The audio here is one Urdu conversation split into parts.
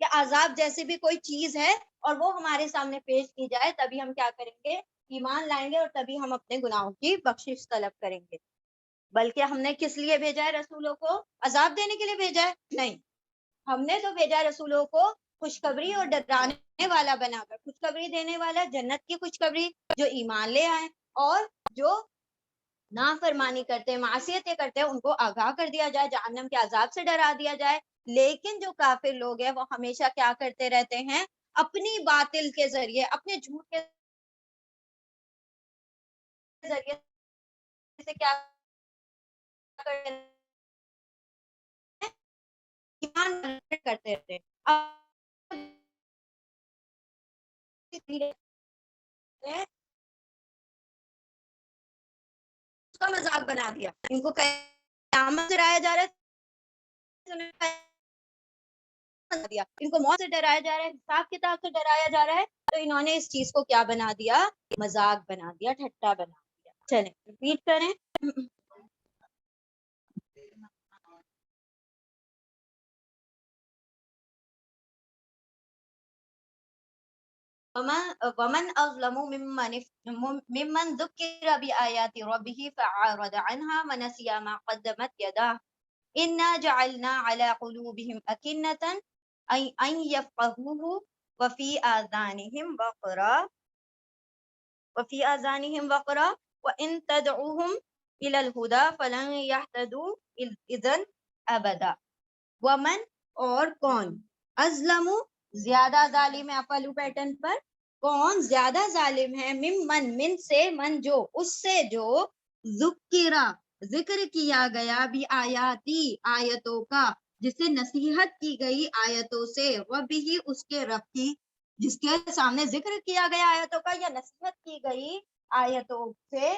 یا عذاب جیسی بھی کوئی چیز ہے اور وہ ہمارے سامنے پیش کی جائے، تبھی ہم کیا کریں گے؟ ایمان لائیں گے، اور تبھی ہم اپنے گناہوں کی بخشش طلب کریں گے۔ بلکہ ہم نے کس لیے بھیجا ہے رسولوں کو؟ عذاب دینے کے لیے بھیجا ہے؟ نہیں، ہم نے تو بھیجا رسولوں کو خوشخبری اور ڈرانے والا بنا کر، خوشخبری دینے والا، جنت کی خوشخبری، جو ایمان لے آئے، اور جو نافرمانی کرتے ہیں، معصیتیں کرتے ہیں، ان کو آگاہ کر دیا جائے، جہنم کے عذاب سے ڈرا دیا جائے۔ لیکن جو کافر لوگ ہیں وہ ہمیشہ کیا کرتے رہتے ہیں؟ اپنی باطل کے ذریعے، اپنے جھوٹ کے ذریعے سے کیا کرتے ہیں؟ ایمان کرتے رہتے ہیں۔ اس کا مذاق بنا دیا، ان کو قیامت سے ڈرایا جا رہا ہے، ان کو موت سے ڈرایا جا رہا ہے، حساب کتاب سے ڈرایا جا رہا ہے، تو انہوں نے اس چیز کو کیا بنا دیا؟ مذاق بنا دیا، ٹھٹا بنا دیا۔ چلیں ریپیٹ کریں۔ ومن أظلم ممن ذكر بآيات ربه فأعرض عنها ونسي ما قدمت يداه إنا جعلنا على قلوبهم أكنة أن يفقهوه وفي آذانهم وقرا وإن تدعوهم إلى الهدى فلن يهتدوا إذن أبدا۔ ومن اور کون، ازلم زیادہ ظالم ہے، اپلو پیٹرن پر، کون زیادہ ظالم ہے، من سے، من جو، اس سے جو، ذکرہ ذکر کیا گیا، بھی آیاتی آیتوں کا، جسے نصیحت کی گئی آیتوں سے، وہ بھی اس کے رب کی، جس کے سامنے ذکر کیا گیا آیتوں کا یا نصیحت کی گئی آیتوں سے،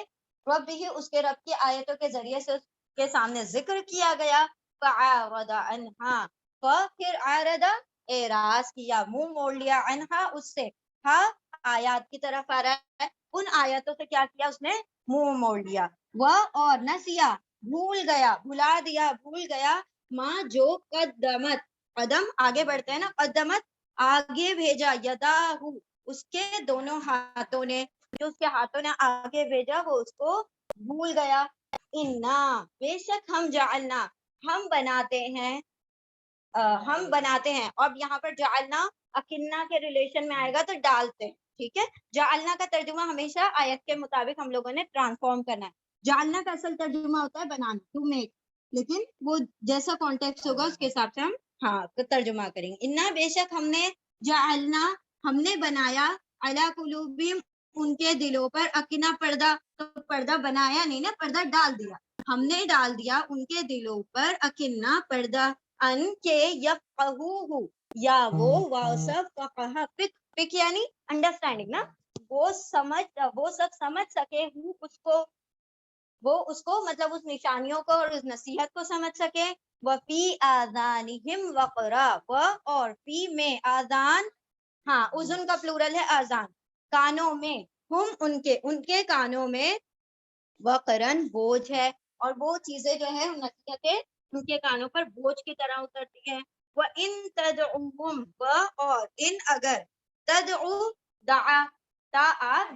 وہ بھی اس کے رب کی آیتوں کے ذریعے سے اس کے سامنے ذکر کیا گیا، فعارض عنہا، پھر عارض اعراض کیا، منہ موڑ لیا، عنہا اس سے، ہاں آیات کی طرف آ رہا ہے، ان آیاتوں سے کیا کیا؟ اس نے منہ موڑ لیا، وہ اور نسیا بھول گیا، بھلا دیا، بھول گیا، ماں جو قدمت، قدم آگے بڑھتے ہیں نا، قدمت آگے بھیجا، یداہ اس کے دونوں ہاتھوں نے، جو اس کے ہاتھوں نے آگے بھیجا وہ اس کو بھول گیا۔ انا بے شک ہم جعلنا ہم بناتے ہیں، ہم بناتے ہیں، اب یہاں پر جعلنا اکنہ کے ریلیشن میں آئے گا تو ڈالتے ہیں، ٹھیک ہے؟ جعلنا کا ترجمہ ہمیشہ آیت کے مطابق ہم لوگوں نے ٹرانسفارم کرنا ہے۔ جعلنا کا اصل ترجمہ ہوتا ہے بنانا، ٹو میک، لیکن وہ جیسا کانٹیکسٹ ہوگا اس کے حساب سے ہم ترجمہ کریں گے۔ انا بے شک ہم نے، جعلنا ہم نے بنایا، علی قلوبہم ان کے دلوں پر، اکنہ پردہ، تو پردہ بنایا نہیں نا، پردہ ڈال دیا، ہم نے ڈال دیا ان کے دلوں پر اکنہ پردہ، ان کے یفقہوہ، یا وہ واصف فقہ، فقہ یعنی انڈرسٹینڈنگ نا، وہ سب سمجھ سکے، اس کو، وہ اس کو مطلب اس نشانیوں کو اور اس نصیحت کو سمجھ سکے۔ وفی آذانہم وقرا، اور فی میں، آذان، ہاں اذن کا پلورل ہے آذان، کانوں میں، ہم ان کے کانوں میں، وقرن بوجھ ہے، اور وہ چیزیں جو ہے نصیحتیں ان کے کانوں پر بوجھ کی طرح اترتی ہیں۔ وَإِن تَدْعُهُمْ، اور ان اگر، تدعو دعا،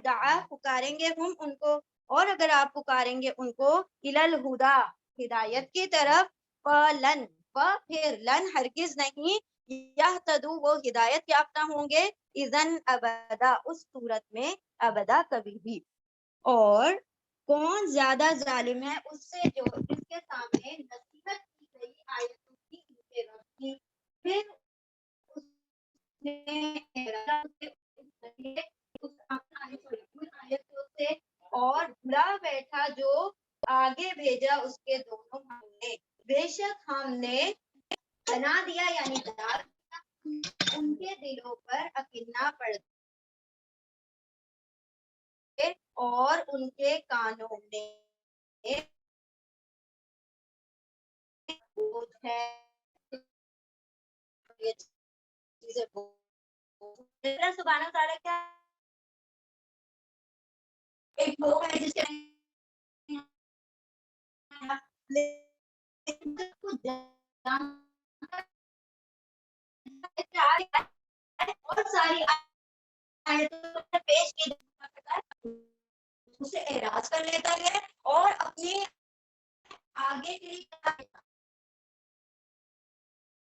دعا پکاریں گے، ہم ان کو، اور اگر آپ پکاریں گے ان کو، الی الہدا ہدایت کی طرف، فلن، پھر لن ہرگز نہیں، یہتدو وہ ہدایت یافتہ ہوں گے، اذن ابدا اس صورت میں، ابدا کبھی بھی۔ اور کون زیادہ ظالم ہے؟ اس سے جو جس کے سامنے نصیحت کی گئی آیتوں کی، ان کے رب کی، پھر اس نے آیتوں سے اور بھلا بیٹھا جو آگے بھیجا اس کے دونوں ہم نے، بے شک ہم نے بنا دیا یعنی ڈال دیا ان کے دلوں پر اکنہ پردہ، اور ان کے کانوں میں بوجھ ہے، یہ چیزیں سبحانہ تعالیٰ کیا ایک لوگ ہے جس کے اور ساری آیتوں پیش کی اسے اعراض کر لیتا ہے اور اپنے آگے کے لیے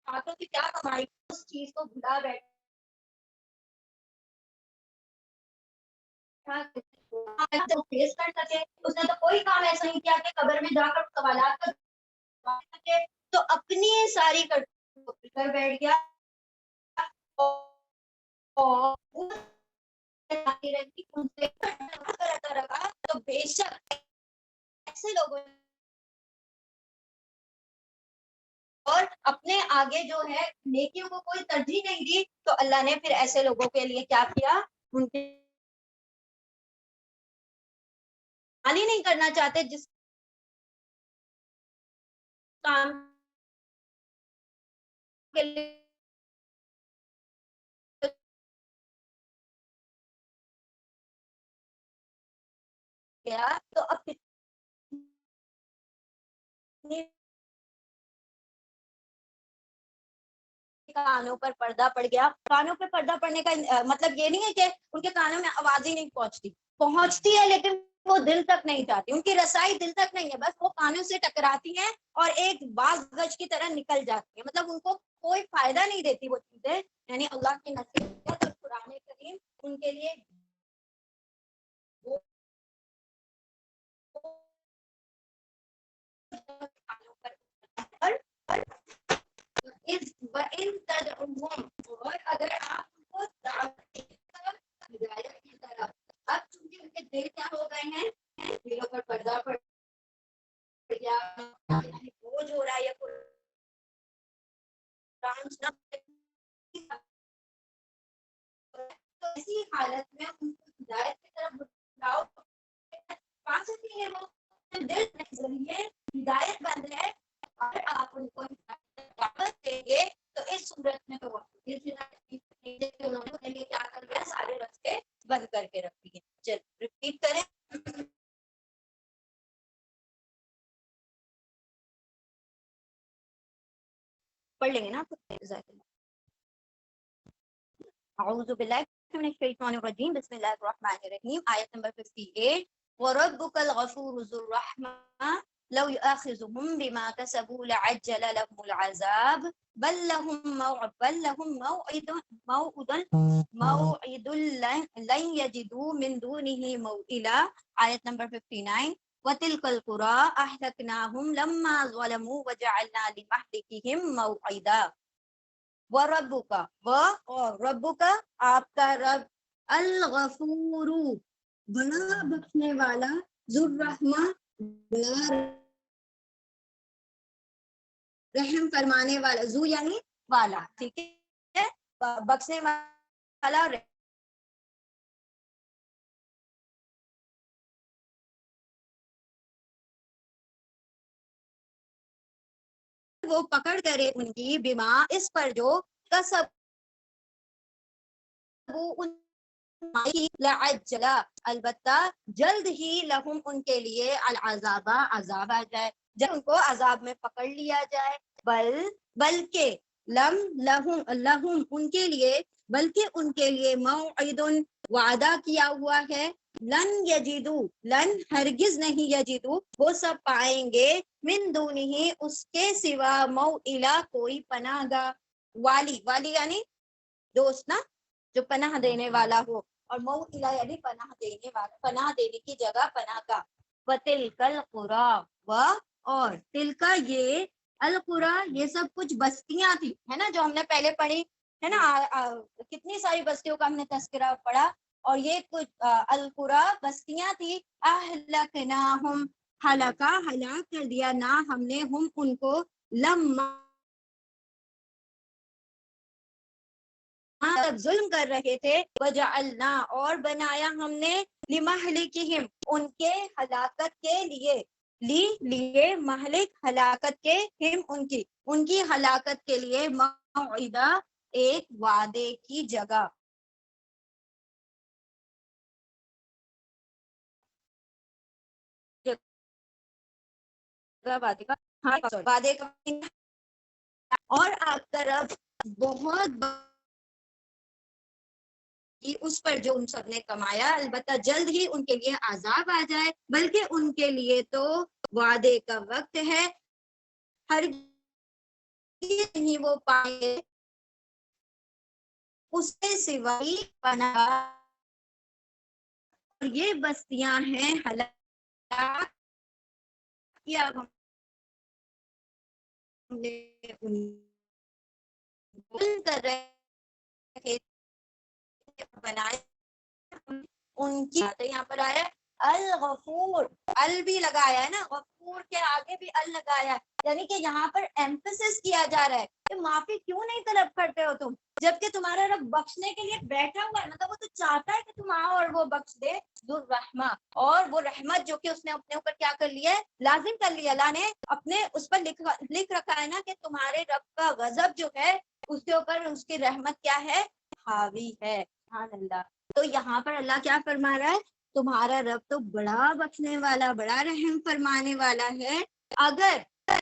ہاتھوں کی کیا کمائی اس چیز کو بھلا بیٹھا فیس کر سکے. اس نے تو کوئی کام ایسا نہیں کیا کہ قبر میں جا کر سوالات کا جواب دے سکے. تو اپنی ساری کر بیٹھ گیا اور تو بے شک ایسے لوگوں اور اپنے آگے جو ہے نیکیوں کو کوئی ترجیح نہیں دی تو اللہ نے پھر ایسے لوگوں کے لیے کیا کیا ان کے خالی نہیں کرنا چاہتے جس کام کے لیے گیا تو اب کانوں پر پردہ پڑ گیا. کانوں پہ پردہ پڑنے کا مطلب یہ نہیں ہے کہ ان کے کانوں میں آواز ہی نہیں پہنچتی ہے لیکن وہ دل تک نہیں جاتی, ان کی رسائی دل تک نہیں ہے, بس وہ کانوں سے ٹکراتی ہیں اور ایک باز گج کی طرح نکل جاتی ہے. مطلب ان کو کوئی فائدہ نہیں دیتی وہ چیزیں. یعنی اللہ کی نصیحت اور قرآن کریم ان کے لیے اور اگر آپ کو ہدایت کی طرف اب چونکہ ان کے دل کیا ہو گئے ہیں دلوں پر پردہ پڑ گیا بوجھ ہو رہا ہے یا تو اسی حالت میں ان کو ہدایت کی طرف بلاؤ پا سکتی ہے. وہ دل کے ذریعے ہدایت بند ہے اور آپ ان کو دعوت دیں گے تو اس صورت میں تو انہوں نے کیا کر دیا سارے راستے بند کر کے رکھ دیے. چل ریپیٹ کریں پڑھ لیں گے نا. اعوذ باللہ من الشیطان الرجیم بسم اللہ الرحمن الرحیم. آیت نمبر 58. وَرَبُّكَ الْغَفُورُ ذُو الرَّحْمَةِ لَوْ يُؤَاخِذُهُم بِمَا كَسَبُوا لَعَجَّلَ لَهُمُ الْعَذَابَ بَل لَّهُم مَّوْعِدٌ لَّن يَجِدُوا مِن دُونِهِ مَوْئِلًا. آیت نمبر 59. وَتِلْكَ الْقُرَىٰ أَهْلَكْنَاهُمْ لَمَّا ظَلَمُوا وَجَعَلْنَا لِمَهْلِكِهِم مَّوْعِدًا. ربو کا اور ربو کا آپ کا رب الغفور بڑا بخشنے والا ذو الرحمہ بڑا رحم فرمانے والا. ذو یعنی والا, ٹھیک ہے, بخشنے والا وہ پکڑ کرے ان کی بیما اس پر جو کسب لعجلا البتہ جلد ہی لہم ان کے لیے العذاب عذاب آ جائے, جب ان کو عذاب میں پکڑ لیا جائے. بلکہ لہم ان کے لیے بلکہ ان کے لیے موعد وعدہ کیا ہوا ہے. لن یجدو لن ہرگز نہیں یجدو وہ سب پائیں گے من دونہی اس کے سوا موئلہ کوئی پناہ گاہ. والی یعنی دوست نا جو پناہ دینے والا ہو, اور موئلہ یعنی پناہ دینے والا, پناہ دینے کی جگہ پناہ کا. وَتِلْكَ الْقُرَىٰ اور تلکا یہ القرا یہ سب کچھ بستیاں تھی ہے نا جو ہم نے پہلے پڑھی ہے نا. کتنی ساری بستیوں کا ہم نے تذکرہ پڑھا اور یہ کچھ القرا بستیاں تھی. اہلکناہم ہلاک کر دیا نہ ہم نے ہم ان کو لما ظلم کر رہے تھے. وجعلنا اور بنایا ہم نے لمہلکہم ان کے ہلاکت کے لیے مہلک ہلاکت کے ہم ان کی ہلاکت کے لیے موعدہ ایک وعدے کی جگہ. وعدے کا اور آپ کا رب بہت اس پر جو ان سب نے کمایا، البتہ جلد ہی ان کے لیے عذاب آ جائے، بلکہ ان کے لیے تو وعدے کا وقت ہے، ہرگز نہیں وہ پائیں گے اس سے سوائے پناہ۔ یہ بستیاں ہیں ہلاک کیا ہم نے ان کر رہے بنائے ان کی یہاں پر آیا الغفور، ال بھی لگایا ہے نا، غفور کے آگے بھی ال لگایا ہے، یعنی کہ یہاں پر ایمفسس کیا جا رہا ہے کہ معافی کیوں نہیں طلب کرتے ہو تم، جبکہ تمہارا رب بخشنے کے لیے بیٹھا ہوا ہے، مطلب وہ تو چاہتا ہے کہ تم آؤ اور وہ بخش دے، ذو الرحمہ، اور وہ رحمت جو کہ اس نے اپنے اوپر کیا کر لیا ہے، لازم کر لیا، اللہ نے اپنے اس پر لکھ رکھا ہے نا کہ تمہارے رب کا غضب جو ہے اس کے اوپر اس کی رحمت کیا ہے، حاوی ہے، سبحان اللہ۔ تو یہاں پر اللہ کیا فرما رہا ہے، تمہارا رب تو بڑا بخشنے والا، بڑا رحم فرمانے والا ہے۔ اگر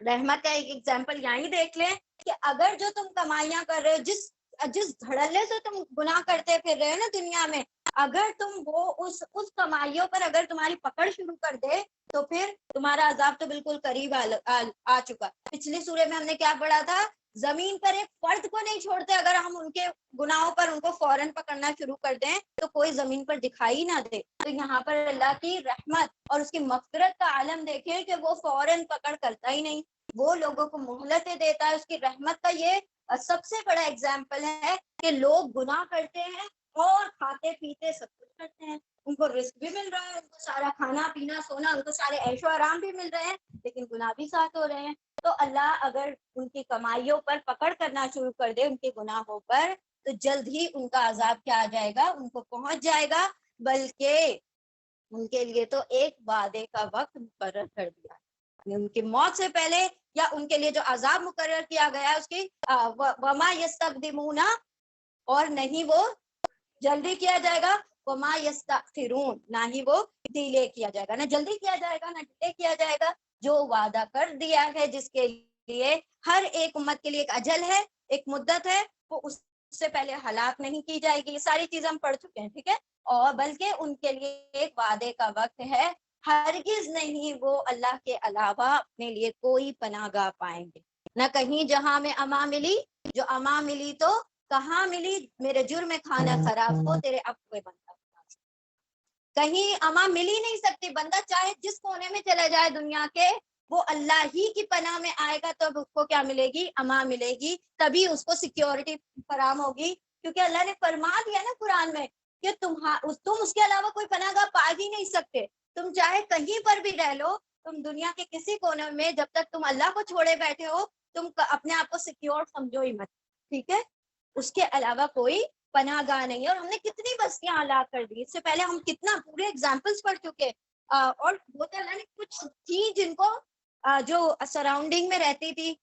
رحمت کا ایک ایگزامپل یہیں دیکھ لیں کہ اگر جو تم کمائیاں کر رہے ہو، جس دھڑلے سے تم گناہ کرتے پھر رہے ہو نا دنیا میں، اگر تم وہ اس کمائیوں پر اگر تمہاری پکڑ شروع کر دے تو پھر تمہارا عذاب تو بالکل قریب آ چکا۔ پچھلی سورے میں ہم نے کیا پڑھا تھا، زمین پر ایک فرد کو نہیں چھوڑتے، اگر ہم ان کے گناہوں پر ان کو فوراً پکڑنا شروع کر دیں تو کوئی زمین پر دکھائی نہ دے۔ تو یہاں پر اللہ کی رحمت اور اس کی مغفرت کا عالم دیکھیں کہ وہ فوراً پکڑ کرتا ہی نہیں، وہ لوگوں کو مہلتیں دیتا ہے۔ اس کی رحمت کا یہ سب سے بڑا اگزامپل ہے کہ لوگ گناہ کرتے ہیں اور کھاتے پیتے سب کچھ کرتے ہیں، ان کو رزق بھی مل رہا ہے، ان کو سارا کھانا پینا سونا، ان کو سارے عیش و آرام بھی مل رہے ہیں، لیکن گناہ بھی ساتھ ہو رہے ہیں۔ تو اللہ اگر ان کی کمائیوں پر پکڑ کرنا شروع کر دے، ان کے گناہوں پر، تو جلد ہی ان کا عذاب کیا آ جائے گا، ان کو پہنچ جائے گا، بلکہ ان کے لیے تو ایک وعدے کا وقت مقرر کر دیا ہے، ان کی موت سے پہلے یا ان کے لیے جو عذاب مقرر کیا گیا ہے اس کی وما یستقدمون، اور نہیں وہ جلدی کیا جائے گا، وما یستأخرون، نہ ہی وہ ڈیلے کیا جائے گا، نہ جلدی کیا جائے گا نہ ڈیلے کیا جائے گا۔ جو وعدہ کر دیا ہے، جس کے لیے ہر ایک امت کے لیے ایک اجل ہے، ایک مدت ہے، وہ اس سے پہلے ہلاک نہیں کی جائے گی۔ یہ ساری چیزیں ہم پڑھ چکے ہیں، ٹھیک ہے، اور بلکہ ان کے لیے ایک وعدے کا وقت ہے، ہرگز نہیں وہ اللہ کے علاوہ اپنے لیے کوئی پناہ گاہ پائیں گے، نہ کہیں جہاں میں امان ملی، جو امان ملی تو کہاں ملی، میرے جرم میں کھانا خراب ہو تیرے عفو بندہ، کہیں امان مل ہی نہیں سکتی۔ بندہ چاہے جس کونے میں چلا جائے دنیا کے، وہ اللہ ہی کی پناہ میں آئے گا تب اس کو کیا ملے گی، امان ملے گی، تبھی اس کو سیکیورٹی فراہم ہوگی، کیونکہ اللہ نے فرما دیا نا قرآن میں کہ تم اس کے علاوہ کوئی پناہ گاہ پا ہی نہیں سکتے، تم چاہے کہیں پر بھی رہ لو، تم دنیا کے کسی کونے میں، جب تک تم اللہ کو چھوڑے بیٹھے ہو، تم اپنے آپ کو سیکیور سمجھو ہی مت، ٹھیک ہے، اس کے علاوہ کوئی پناہ گاہ نہیں ہے۔ اور ہم نے کتنی بستیاں ہلاک کر دی، اس سے پہلے ہم کتنا پورے ایگزامپلس پڑھ چکے، اور وہ تو اللہ نے کچھ تھی جن کو جو سراؤنڈنگ میں رہتی تھی،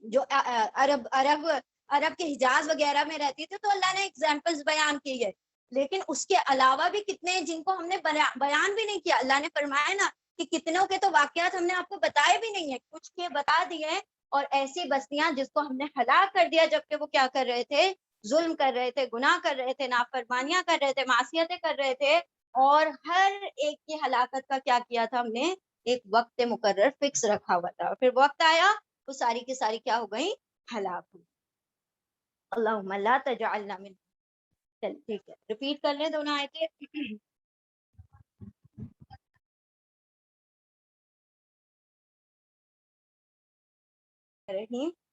جو عرب کے حجاز وغیرہ میں رہتی تھی، تو اللہ نے ایگزامپلس بیان کی ہے، لیکن اس کے علاوہ بھی کتنے جن کو ہم نے بیان بھی نہیں کیا۔ اللہ نے فرمایا نا کہ کتنوں کے تو واقعات ہم نے آپ کو بتائے بھی نہیں ہیں، کچھ کے بتا دیے ہیں، اور ایسی بستیاں جس کو ہم نے ہلاک کر دیا جبکہ وہ کیا کر رہے تھے، ظلم کر رہے تھے، گناہ کر رہے تھے، نافرمانیاں کر رہے تھے، معصیتیں کر رہے تھے، اور ہر ایک کی ہلاکت کا کیا کیا تھا ہم نے، ایک وقت مقرر فکس رکھا ہوا تھا، پھر وقت آیا وہ ساری کی ساری کیا ہو گئی، ہلاک ہوئی۔ اللہم لا تجعلنا من، چل ٹھیک ہے، ریپیٹ کر لیں دونوں آیتیں۔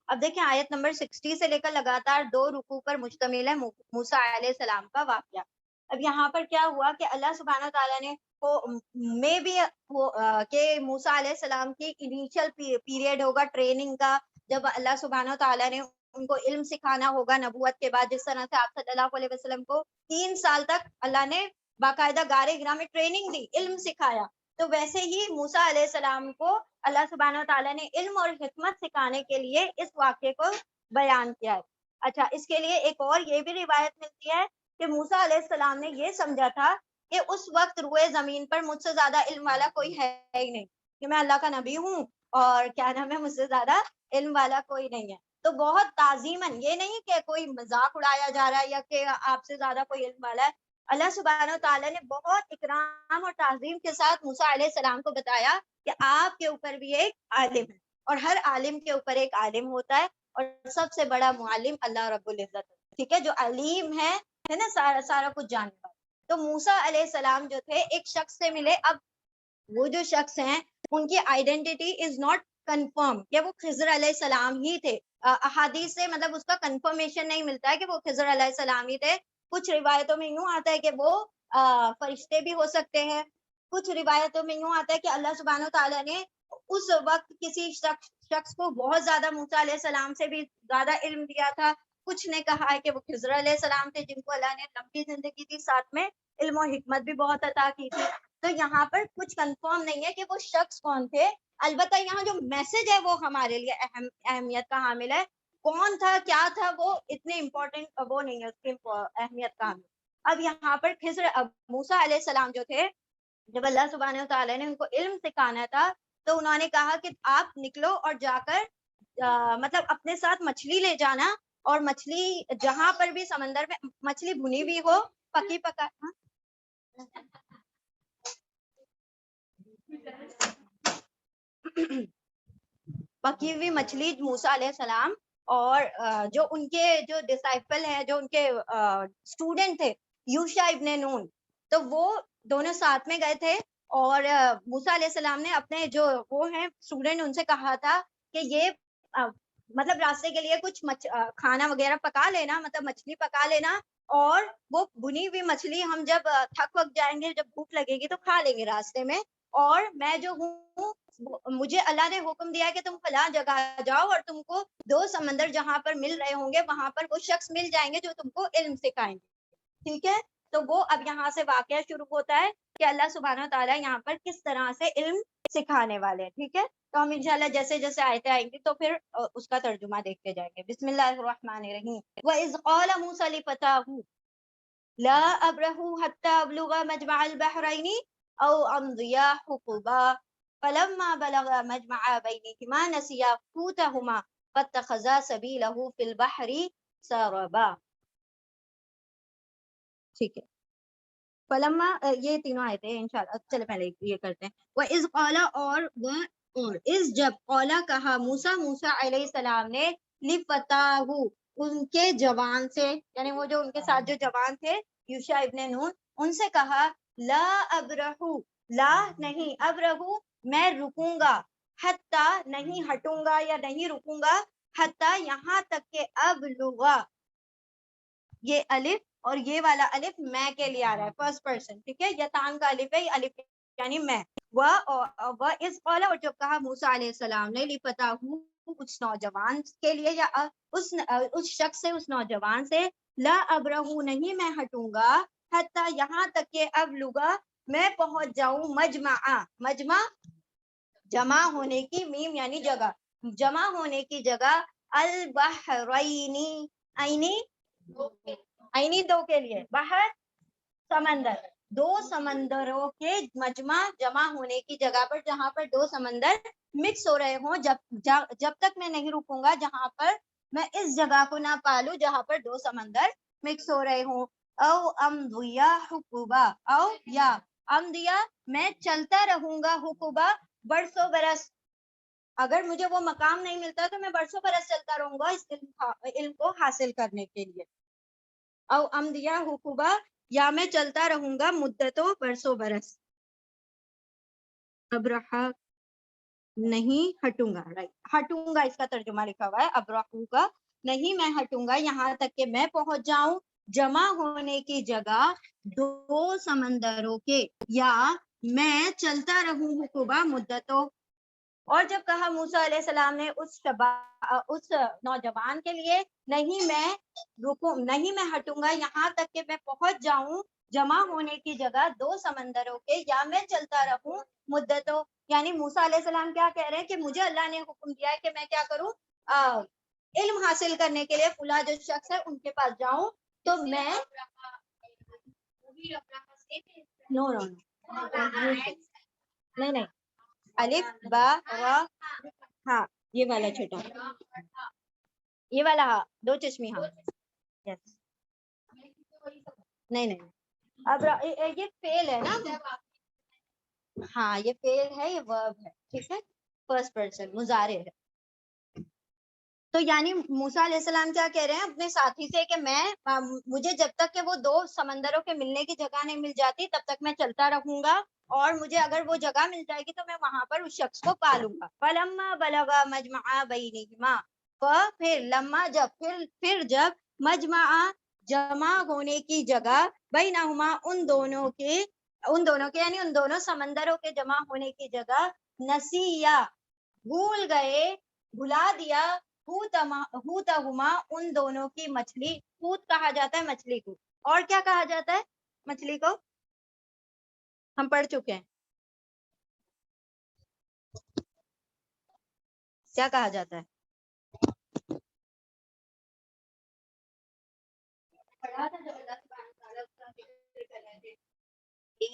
اب دیکھیں آیت نمبر 60 سے لے کر لگاتار 2 رکوع پر مشتمل ہے موسیٰ علیہ السلام کا واقعہ۔ اب یہاں پر کیا ہوا کہ اللہ سبحانہ تعالیٰ نے میں بھی کہ موسیٰ علیہ السلام کی انیشل پیریڈ ہوگا ٹریننگ کا، جب اللہ سبحانہ تعالیٰ نے ان کو علم سکھانا ہوگا نبوت کے بعد، جس طرح سے آپ صلی اللہ علیہ وسلم کو 3 سال تک اللہ نے باقاعدہ غار ہرا میں ٹریننگ دی، علم سکھایا، تو ویسے ہی موسیٰ علیہ السلام کو اللہ سبحانہ تعالیٰ نے علم اور حکمت سکھانے کے لیے اس واقعے کو بیان کیا ہے۔ اچھا، اس کے لیے ایک اور یہ بھی روایت ملتی ہے کہ موسیٰ علیہ السلام نے یہ سمجھا تھا کہ اس وقت روئے زمین پر مجھ سے زیادہ علم والا کوئی ہے ہی نہیں، کہ میں اللہ کا نبی ہوں اور کیا نام ہے، مجھ سے زیادہ علم والا کوئی نہیں ہے۔ تو بہت تعظیماً، یہ نہیں کہ کوئی مذاق اڑایا جا رہا ہے یا کہ آپ سے زیادہ کوئی علم والا ہے. اللہ سبحانہ تعالیٰ نے بہت اکرام اور تعظیم کے ساتھ موسیٰ علیہ السلام کو بتایا کہ آپ کے اوپر بھی ایک عالم ہے، اور ہر عالم کے اوپر ایک عالم ہوتا ہے، اور سب سے بڑا معلم اللہ رب العزت ہے، ٹھیک ہے، جو علیم ہے نا، سارا سارا کچھ جاننے والا. تو موسیٰ علیہ السلام جو تھے ایک شخص سے ملے. اب وہ جو شخص ہیں ان کی آئیڈینٹی از ناٹ کنفرم کہ وہ خضر علیہ السلام ہی تھے. احادیث سے مطلب اس کا کنفرمیشن نہیں ملتا ہے کہ وہ خضر علیہ السلام ہی تھے. کچھ روایتوں میں یوں آتا ہے کہ وہ فرشتے بھی ہو سکتے ہیں. کچھ روایتوں میں یوں آتا ہے کہ اللہ سبحانہ و تعالیٰ نے اس وقت کسی شخص کو بہت زیادہ موسیٰ علیہ السلام سے بھی زیادہ علم دیا تھا. کچھ نے کہا ہے کہ وہ خضر علیہ السلام تھے جن کو اللہ نے لمبی زندگی دی، ساتھ میں علم و حکمت بھی بہت عطا کی تھی. تو یہاں پر کچھ کنفرم نہیں ہے کہ وہ شخص کون تھے. البتہ یہاں جو میسج ہے وہ ہمارے لیے اہمیت کا حامل ہے. کون تھا، کیا تھا، وہ اتنے امپورٹنٹ وہ نہیں ہے، اس کی اہمیت کا حامل. اب یہاں پر موسیٰ علیہ السلام جو تھے، جب اللہ سبحانہ تعالیٰ نے ان کو علم سکھانا تھا تو انہوں نے کہا کہ آپ نکلو اور جا کر مطلب اپنے ساتھ مچھلی لے جانا، اور مچھلی جہاں پر بھی سمندر میں مچھلی بھنی ہوئی ہو، پکی پکا پکی ہوئی مچھلی موسیٰ علیہ السلام اور جو ان کے جو ڈسائپل ہیں، جو ان کے اسٹوڈنٹ تھے، یوشع ابن نون، تو وہ دونوں ساتھ میں گئے تھے. اور موسیٰ علیہ السلام نے اپنے جو وہ ہیں اسٹوڈنٹ ان سے کہا تھا کہ یہ مطلب راستے کے لیے کچھ کھانا وغیرہ پکا لینا، مطلب مچھلی پکا لینا، اور وہ بھنی ہوئی مچھلی ہم جب تھک وک جائیں گے، جب بھوک لگے گی تو کھا لیں گے راستے میں. اور میں جو ہوں، مجھے اللہ نے حکم دیا کہ تم فلاں جگہ جاؤ اور تم کو 2 سمندر جہاں پر مل رہے ہوں گے وہاں پر وہ شخص مل جائیں گے جو تم کو علم سکھائیں گے. ٹھیک ہے، تو وہ اب یہاں سے واقعہ شروع ہوتا ہے کہ اللہ سبحانہ تعالیٰ یہاں پر کس طرح سے علم سکھانے والے ہیں. ٹھیک ہے، تو ہم انشاءاللہ جیسے جیسے آیتیں آئیں گی تو پھر اس کا ترجمہ دیکھتے جائیں گے. بسم اللہ الرحمن الرحیم. وَإِذْ قَالَ مُوسَىٰ لِفَتَاهُ لَا أَبْرَحُ حَتَّىٰ أَبْلُغَ مَجْمَعَ الْبَحْرَيْنِ أَوْ أَمْضِيَ حُقُبًا فَلَمَّا بَلَغَا مَجْمَعَ بَيْنِهِمَا نَسِيَا حُوتَهُمَا فَاتَّخَذَا سَبِيلَهُ فِي الْبَحْرِ سَرَبًا. ٹھیک ہے، فلما یہ تینوں آئے تھے انشاءاللہ. چلے پہلے یہ کرتے ہیں. وَإِذْ قَالَ اور اس جب قَالَ کہا موسیٰ علیہ السلام نے لِفَتَاهُ ان کے جوان سے، یعنی وہ جو ان کے ساتھ جو جوان تھے یوشع ابن نون، ان سے کہا لا ابرحو، لا نہیں، ابرحو میں رکوں گا، حتی نہیں ہٹوں گا یا نہیں رکوں گا، حتی یہاں تک کہ ابلغا، یہ الف اور یہ والا الف میں کے لیے آ رہا ہے فرسٹ پرسن. ٹھیک ہے، یتان کا الف ہے، الف یعنی میں. وہ اس قال، اور جب کہا موسیٰ علیہ السلام نے لفتاہو اس نوجوان کے لیے یا اس شخص سے، اس نوجوان سے، لا ابرہو نہیں میں ہٹوں گا، حتی یہاں تک کہ ابلغا میں پہنچ جاؤں، مجمع جمع ہونے کی، میم یعنی جگہ، جمع ہونے کی جگہ، البحرینی عینی 2 کے لیے، بحر سمندر، 2 سمندروں کے مجمع جمع ہونے کی جگہ پر، جہاں پر 2 سمندر مکس ہو رہے ہوں، جب تک میں نہیں رکوں گا جہاں پر میں اس جگہ کو نہ پالوں جہاں پر 2 سمندر مکس ہو رہے ہوں. او امضیا حقوبا، او یا امضیا میں چلتا رہوں گا، حقوبا برسوں برس، اگر مجھے وہ مقام نہیں ملتا تو میں برسوں برس چلتا رہوں گا اس علم کو حاصل کرنے کے لیے. او امضیا حقوبا یا میں چلتا رہوں گا مدتوں برسوں برس. ابرحا نہیں ہٹوں گا، ہٹوں گا اس کا ترجمہ لکھا ہوا ہے، ابرحو کا نہیں میں ہٹوں گا یہاں تک کہ میں پہنچ جاؤں جمع ہونے کی جگہ 2 سمندروں کے، یا میں چلتا رہوں حقوبہ مدتوں. اور جب کہا موسیٰ علیہ السلام نے اس نوجوان کے لیے نہیں میں رکوں، نہیں میں ہٹوں گا یہاں تک کہ میں پہنچ جاؤں جمع ہونے کی جگہ 2 سمندروں کے، یا میں چلتا رہوں مدتوں، یعنی موسیٰ علیہ السلام کیا کہہ رہے ہیں کہ مجھے اللہ نے حکم دیا ہے کہ میں کیا کروں، علم حاصل کرنے کے لیے فلاں جو شخص ہے ان کے پاس جاؤں. تو میں نو نہیں الف با را، ہاں یہ والا چھوٹا یہ والا ہاں، دو چشمی ہاں yes. نہیں نہیں اب یہ فیل ہے نا ہاں یہ فیل ہے یہ ورب ہے ٹھیک ہے فرسٹ پرسن مضارع ہے. تو یعنی موسیٰ علیہ السلام کیا کہہ رہے ہیں اپنے ساتھی سے کہ میں مجھے جب تک کہ وہ دو سمندروں کے ملنے کی جگہ نہیں مل جاتی تب تک میں چلتا رہوں گا اور مجھے اگر وہ جگہ مل جائے گی تو میں وہاں پر اس شخص کو پالوں گا. فلما بلغا مجمع بینہما پھر لما جب پھر جب مجمع جمع ہونے کی جگہ بینہما ان دونوں کے یعنی ان دونوں سمندروں کے جمع ہونے کی جگہ نسیہ بھول گئے بھلا دیا ہوتہما ان دونوں کی مچھلی. ہوت کہا جاتا ہے مچھلی کو اور کیا کہا جاتا ہے مچھلی کو ہم پڑھ چکے ہیں کیا کہا جاتا ہے پڑھا تھا جب اللہ سبحانہ وتعالیٰ اس کا ذکر کر رہے تھے کہ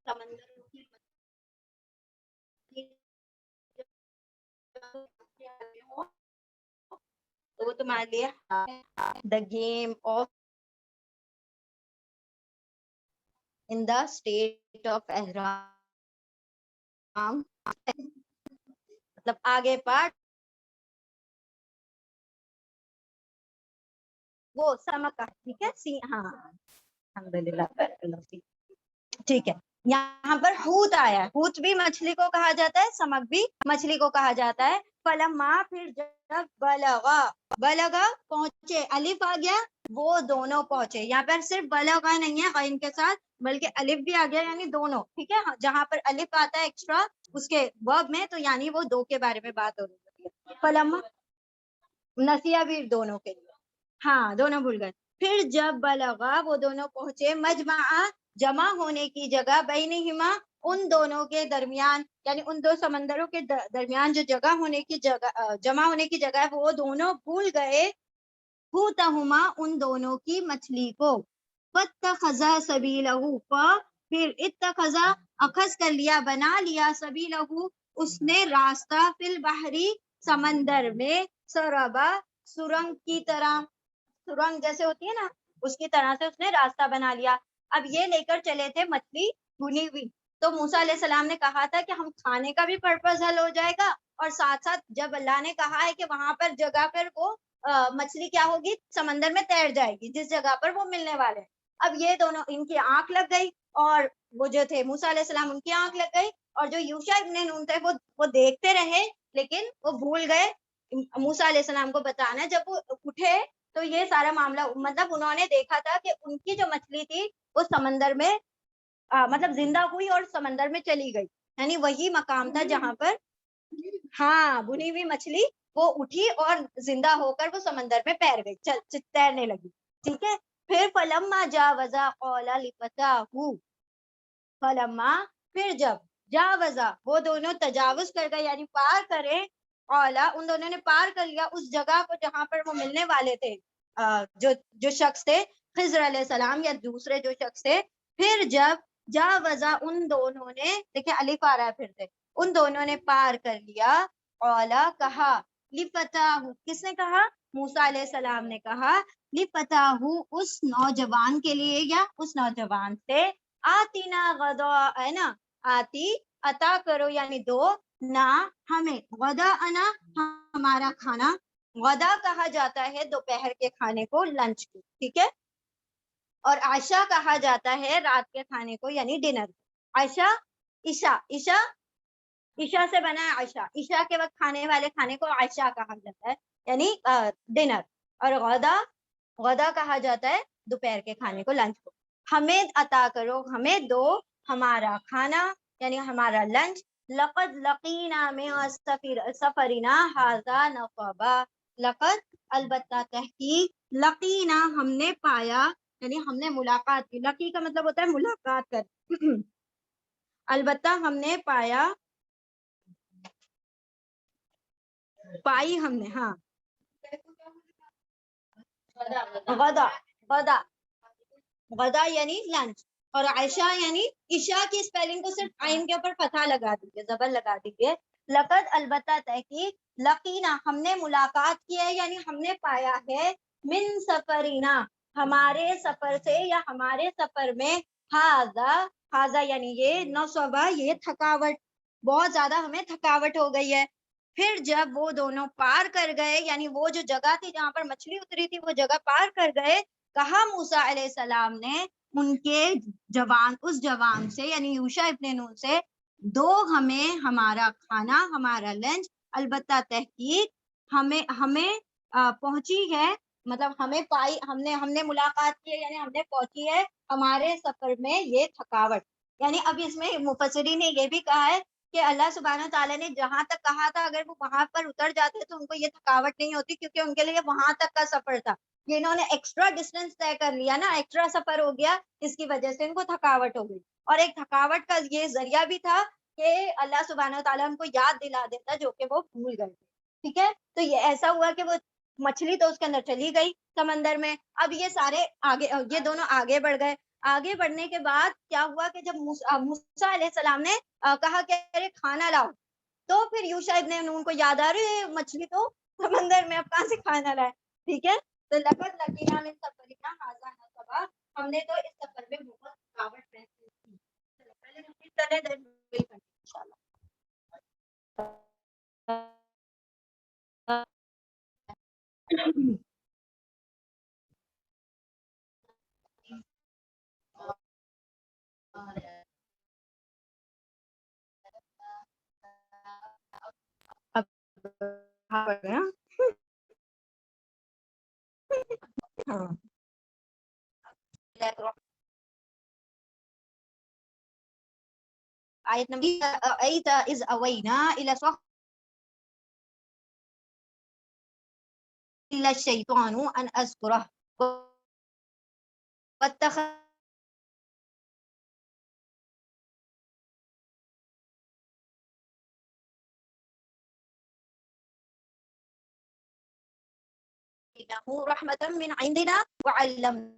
سمندروں کی تو وہ تمہارے لیے the game of in the state of احرام مطلب آگے پارٹ وہ سمک کا ٹھیک ہے ہاں الحمدللہ ٹھیک ہے. یہاں پر ہوت آیا ہے ہوت بھی مچھلی کو کہا جاتا ہے سمک بھی مچھلی کو کہا جاتا ہے. فلما پھر جب بلغا پہنچے الف آ گیا وہ دونوں پہنچے. یہاں پر صرف بلغا نہیں ہے غین کے ساتھ بلکہ الف بھی آ گیا یعنی دونوں ٹھیک ہے جہاں پر الف آتا ہے ایکسٹرا اس کے ورب میں تو یعنی وہ دو کے بارے میں بات ہو رہی ہے. فلما نسیہ بھی دونوں کے لیے ہاں دونوں بھول گئے. پھر جب بلغا وہ دونوں پہنچے مجمع جمع ہونے کی جگہ بینہما ان دونوں کے درمیان یعنی ان دو سمندروں کے درمیان جو جگہ ہونے کی جگہ جمع ہونے کی جگہ ہے وہ دونوں بھول گئے ہوتہما ان دونوں کی مچھلی کو. فاتخذا سبیلہ پھر اتخذا اخذ کر لیا بنا لیا سبیلہ اس نے راستہ فی البحری سمندر میں سربا سرنگ کی طرح سرنگ جیسے ہوتی ہے نا اس کی طرح سے اس نے راستہ بنا لیا. اب یہ لے کر چلے تھے مچھلی بھنی ہوئی تو موسیٰ علیہ السلام نے کہا تھا کہ ہم کھانے کا بھی پرپز حل ہو جائے گا اور ساتھ ساتھ جب اللہ نے کہا ہے کہ وہاں پر جگہ پر وہ مچھلی کیا ہوگی سمندر میں تیر جائے گی جس جگہ پر وہ ملنے والے. اب یہ دونوں ان کی آنکھ لگ گئی اور وہ جو تھے موسیٰ علیہ السلام ان کی آنکھ لگ گئی اور جو یوشع ابن نون تھے وہ دیکھتے رہے لیکن وہ بھول گئے موسیٰ علیہ السلام کو بتانا. جب وہ اٹھے تو یہ سارا معاملہ مطلب انہوں نے دیکھا تھا کہ ان کی جو مچھلی تھی وہ سمندر میں مطلب زندہ ہوئی اور سمندر میں چلی گئی یعنی وہی مقام تھا جہاں پر ہاں بھنی ہوئی مچھلی وہ اٹھی اور زندہ ہو کر وہ سمندر میں تیر گئی تیرنے لگی ٹھیک ہے. پھر فلما جاوزا قال لفتاہ فلما پھر جب جاوزا وہ دونوں تجاوز کر گئے یعنی پار کرے اولا ان دونوں نے پار کر لیا اس جگہ کو جہاں پر وہ ملنے والے تھے جو شخص تھے خضر علیہ السلام یا دوسرے جو شخص تھے. پھر جب جاوزا ان دونوں نے دیکھیں الف آ رہا ہے پھر سے ان دونوں نے پار کر لیا اولا کہا لفتاہ کس نے کہا موسیٰ علیہ السلام نے کہا لفتاہ اس نوجوان کے لیے یا اس نوجوان سے آتینا غدا ہے نا آتی عطا کرو یعنی دو نہ ہمیں غدا انا ہمارا کھانا غدا کہا جاتا ہے دوپہر کے کھانے کو لنچ کو ٹھیک ہے اور عشاء کہا جاتا ہے رات کے کھانے کو یعنی ڈنر. عشاء عشاء سے بنا ہے عشاء کے وقت کھانے والے کھانے کو عشاء کہا جاتا ہے یعنی ڈنر اور غدا کہا جاتا ہے دوپہر کے کھانے کو لنچ کو. ہمیں عطا کرو ہمیں دو ہمارا کھانا یعنی ہمارا لنچ. لقد لقینا من سفرنا ھذا نصبا لقد البتہ تحقیق لقینا ہم نے پایا یعنی ہم نے ملاقات کی. لقی کا مطلب ہوتا ہے ملاقات کر البتہ ہم نے پایا پائی ہم نے ہاں غدا یعنی لنچ اور عشاء یعنی عشاء کی اسپیلنگ کو صرف عین کے اوپر فتحہ لگا دیجیے زبر لگا دیجیے لقد البتہ تحقیق، لقینا ہم نے ملاقات کی ہے، یعنی ہم نے پایا ہے، من سفرینا ہمارے سفر سے یا ہمارے سفر میں، ہاذا یعنی یہ نصبہ، یہ تھکاوٹ، بہت زیادہ ہمیں تھکاوٹ ہو گئی ہے۔ پھر جب وہ دونوں پار کر گئے، یعنی وہ جو جگہ تھی جہاں پر مچھلی اتری تھی وہ جگہ پار کر گئے، کہا موسیٰ علیہ السلام نے ان کے اس جوان سے یعنی یوشع ابن نون سے، دو ہمیں ہمارا کھانا، ہمارا لنچ، البتہ تحقیق ہمیں پہنچی ہے، مطلب ہمیں پائی، ہم نے ملاقات کی ہے، یعنی ہم نے پہنچی ہے ہمارے سفر میں یہ تھکاوٹ۔ یعنی اب اس میں مفسرین نے یہ بھی کہا ہے کہ اللہ سبحانہ تعالیٰ نے جہاں تک کہا تھا اگر وہ وہاں پر اتر جاتے تو ان کو یہ تھکاوٹ نہیں ہوتی، کیونکہ ان کے لیے وہاں تک کا سفر تھا، یہ انہوں نے ایکسٹرا ڈسٹینس طے کر لیا نا، ایکسٹرا سفر ہو گیا، اس کی وجہ سے ان کو تھکاوٹ ہو گئی۔ اور ایک تھکاوٹ کا یہ ذریعہ بھی تھا کہ اللہ سبحانہ تعالیٰ ان کو یاد دلا دیتا جو کہ وہ بھول گئے تھے، ٹھیک ہے۔ تو یہ ایسا ہوا کہ وہ مچھلی تو اس کے اندر چلی گئی سمندر میں، اب یہ سارے آگے، یہ دونوں آگے بڑھ گئے۔ آگے بڑھنے کے بعد کیا ہوا کہ جب موسیٰ علیہ السلام نے کہا کہ ارے کھانا لاؤ، تو پھر یوشع ابن نون کو یاد آ رہی ہے مچھلی تو سمندر میں، اب کہاں سے کھانا لائے، ٹھیک ہے۔ تو لقد لقینا من سفرنا ھذا نصبا، ہم نے تو اس سفر میں بہت تھکاوٹ محسوس کی۔ پہلے رپیٹ کریں دین ویل کنٹینیو انشاءاللہ۔ اب آیت نمبر اذ اوینا الی صخرۃ الا الشیطان ان اذکرہ واتخذ رحمۃ من عندنا وعلمناہ۔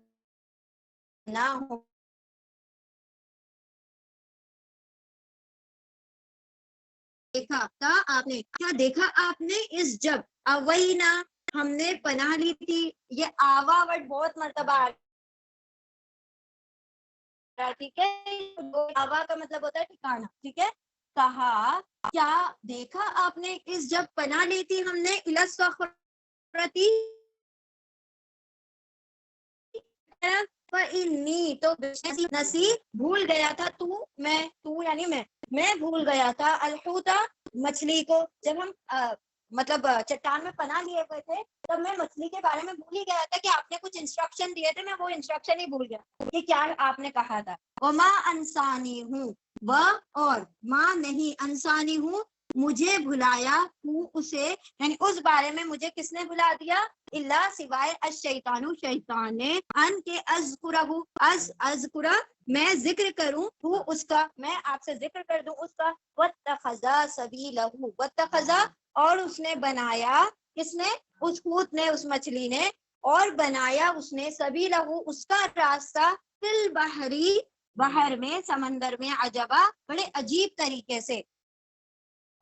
دیکھا تھا آپ نے، کیا دیکھا آپ نے، اس جب اوینا ہم نے پناہ لی تھی، یہ آوا ورڈ بہت مرتبہ آ رہا ہے، ٹھیک ہے، آوا کا مطلب ہوتا ہے ٹھکانا، ٹھیک ہے۔ کہا کیا دیکھا آپ نے اس جب پناہ لی تھی ہم نے الی الصخرۃ، فإنی تو نسی بھول گیا تھا تو یعنی میں بھول گیا تھا الحوتا مچھلی کو، جب ہم مطلب چٹان میں پناہ لیے ہوئے تھے تب میں مچھلی کے بارے میں بھول ہی گیا تھا کہ آپ نے کچھ انسٹرکشن دیے تھے، میں وہ انسٹرکشن ہی بھول گیا کہ کیا آپ نے کہا تھا۔ وما انسانی ہوں، اور ماں نہیں، انسانی ہوں مجھے بھلایا، ہوں اسے یعنی اس بارے میں مجھے کس نے بھلا دیا، اللہ سوائے الشیطان شیطان نے، ان کے اذکرہ میں ذکر کروں وہ اس کا، میں آپ سے ذکر کر دوں اس کا، واتخذ سبیلہ، واتخذ اور اس نے بنایا، کس نے، اس حوت نے، اس مچھلی نے، اور بنایا اس نے، سبیلہ اس کا راستہ، فی البحری بحر میں، سمندر میں، عجبا بڑے عجیب طریقے سے۔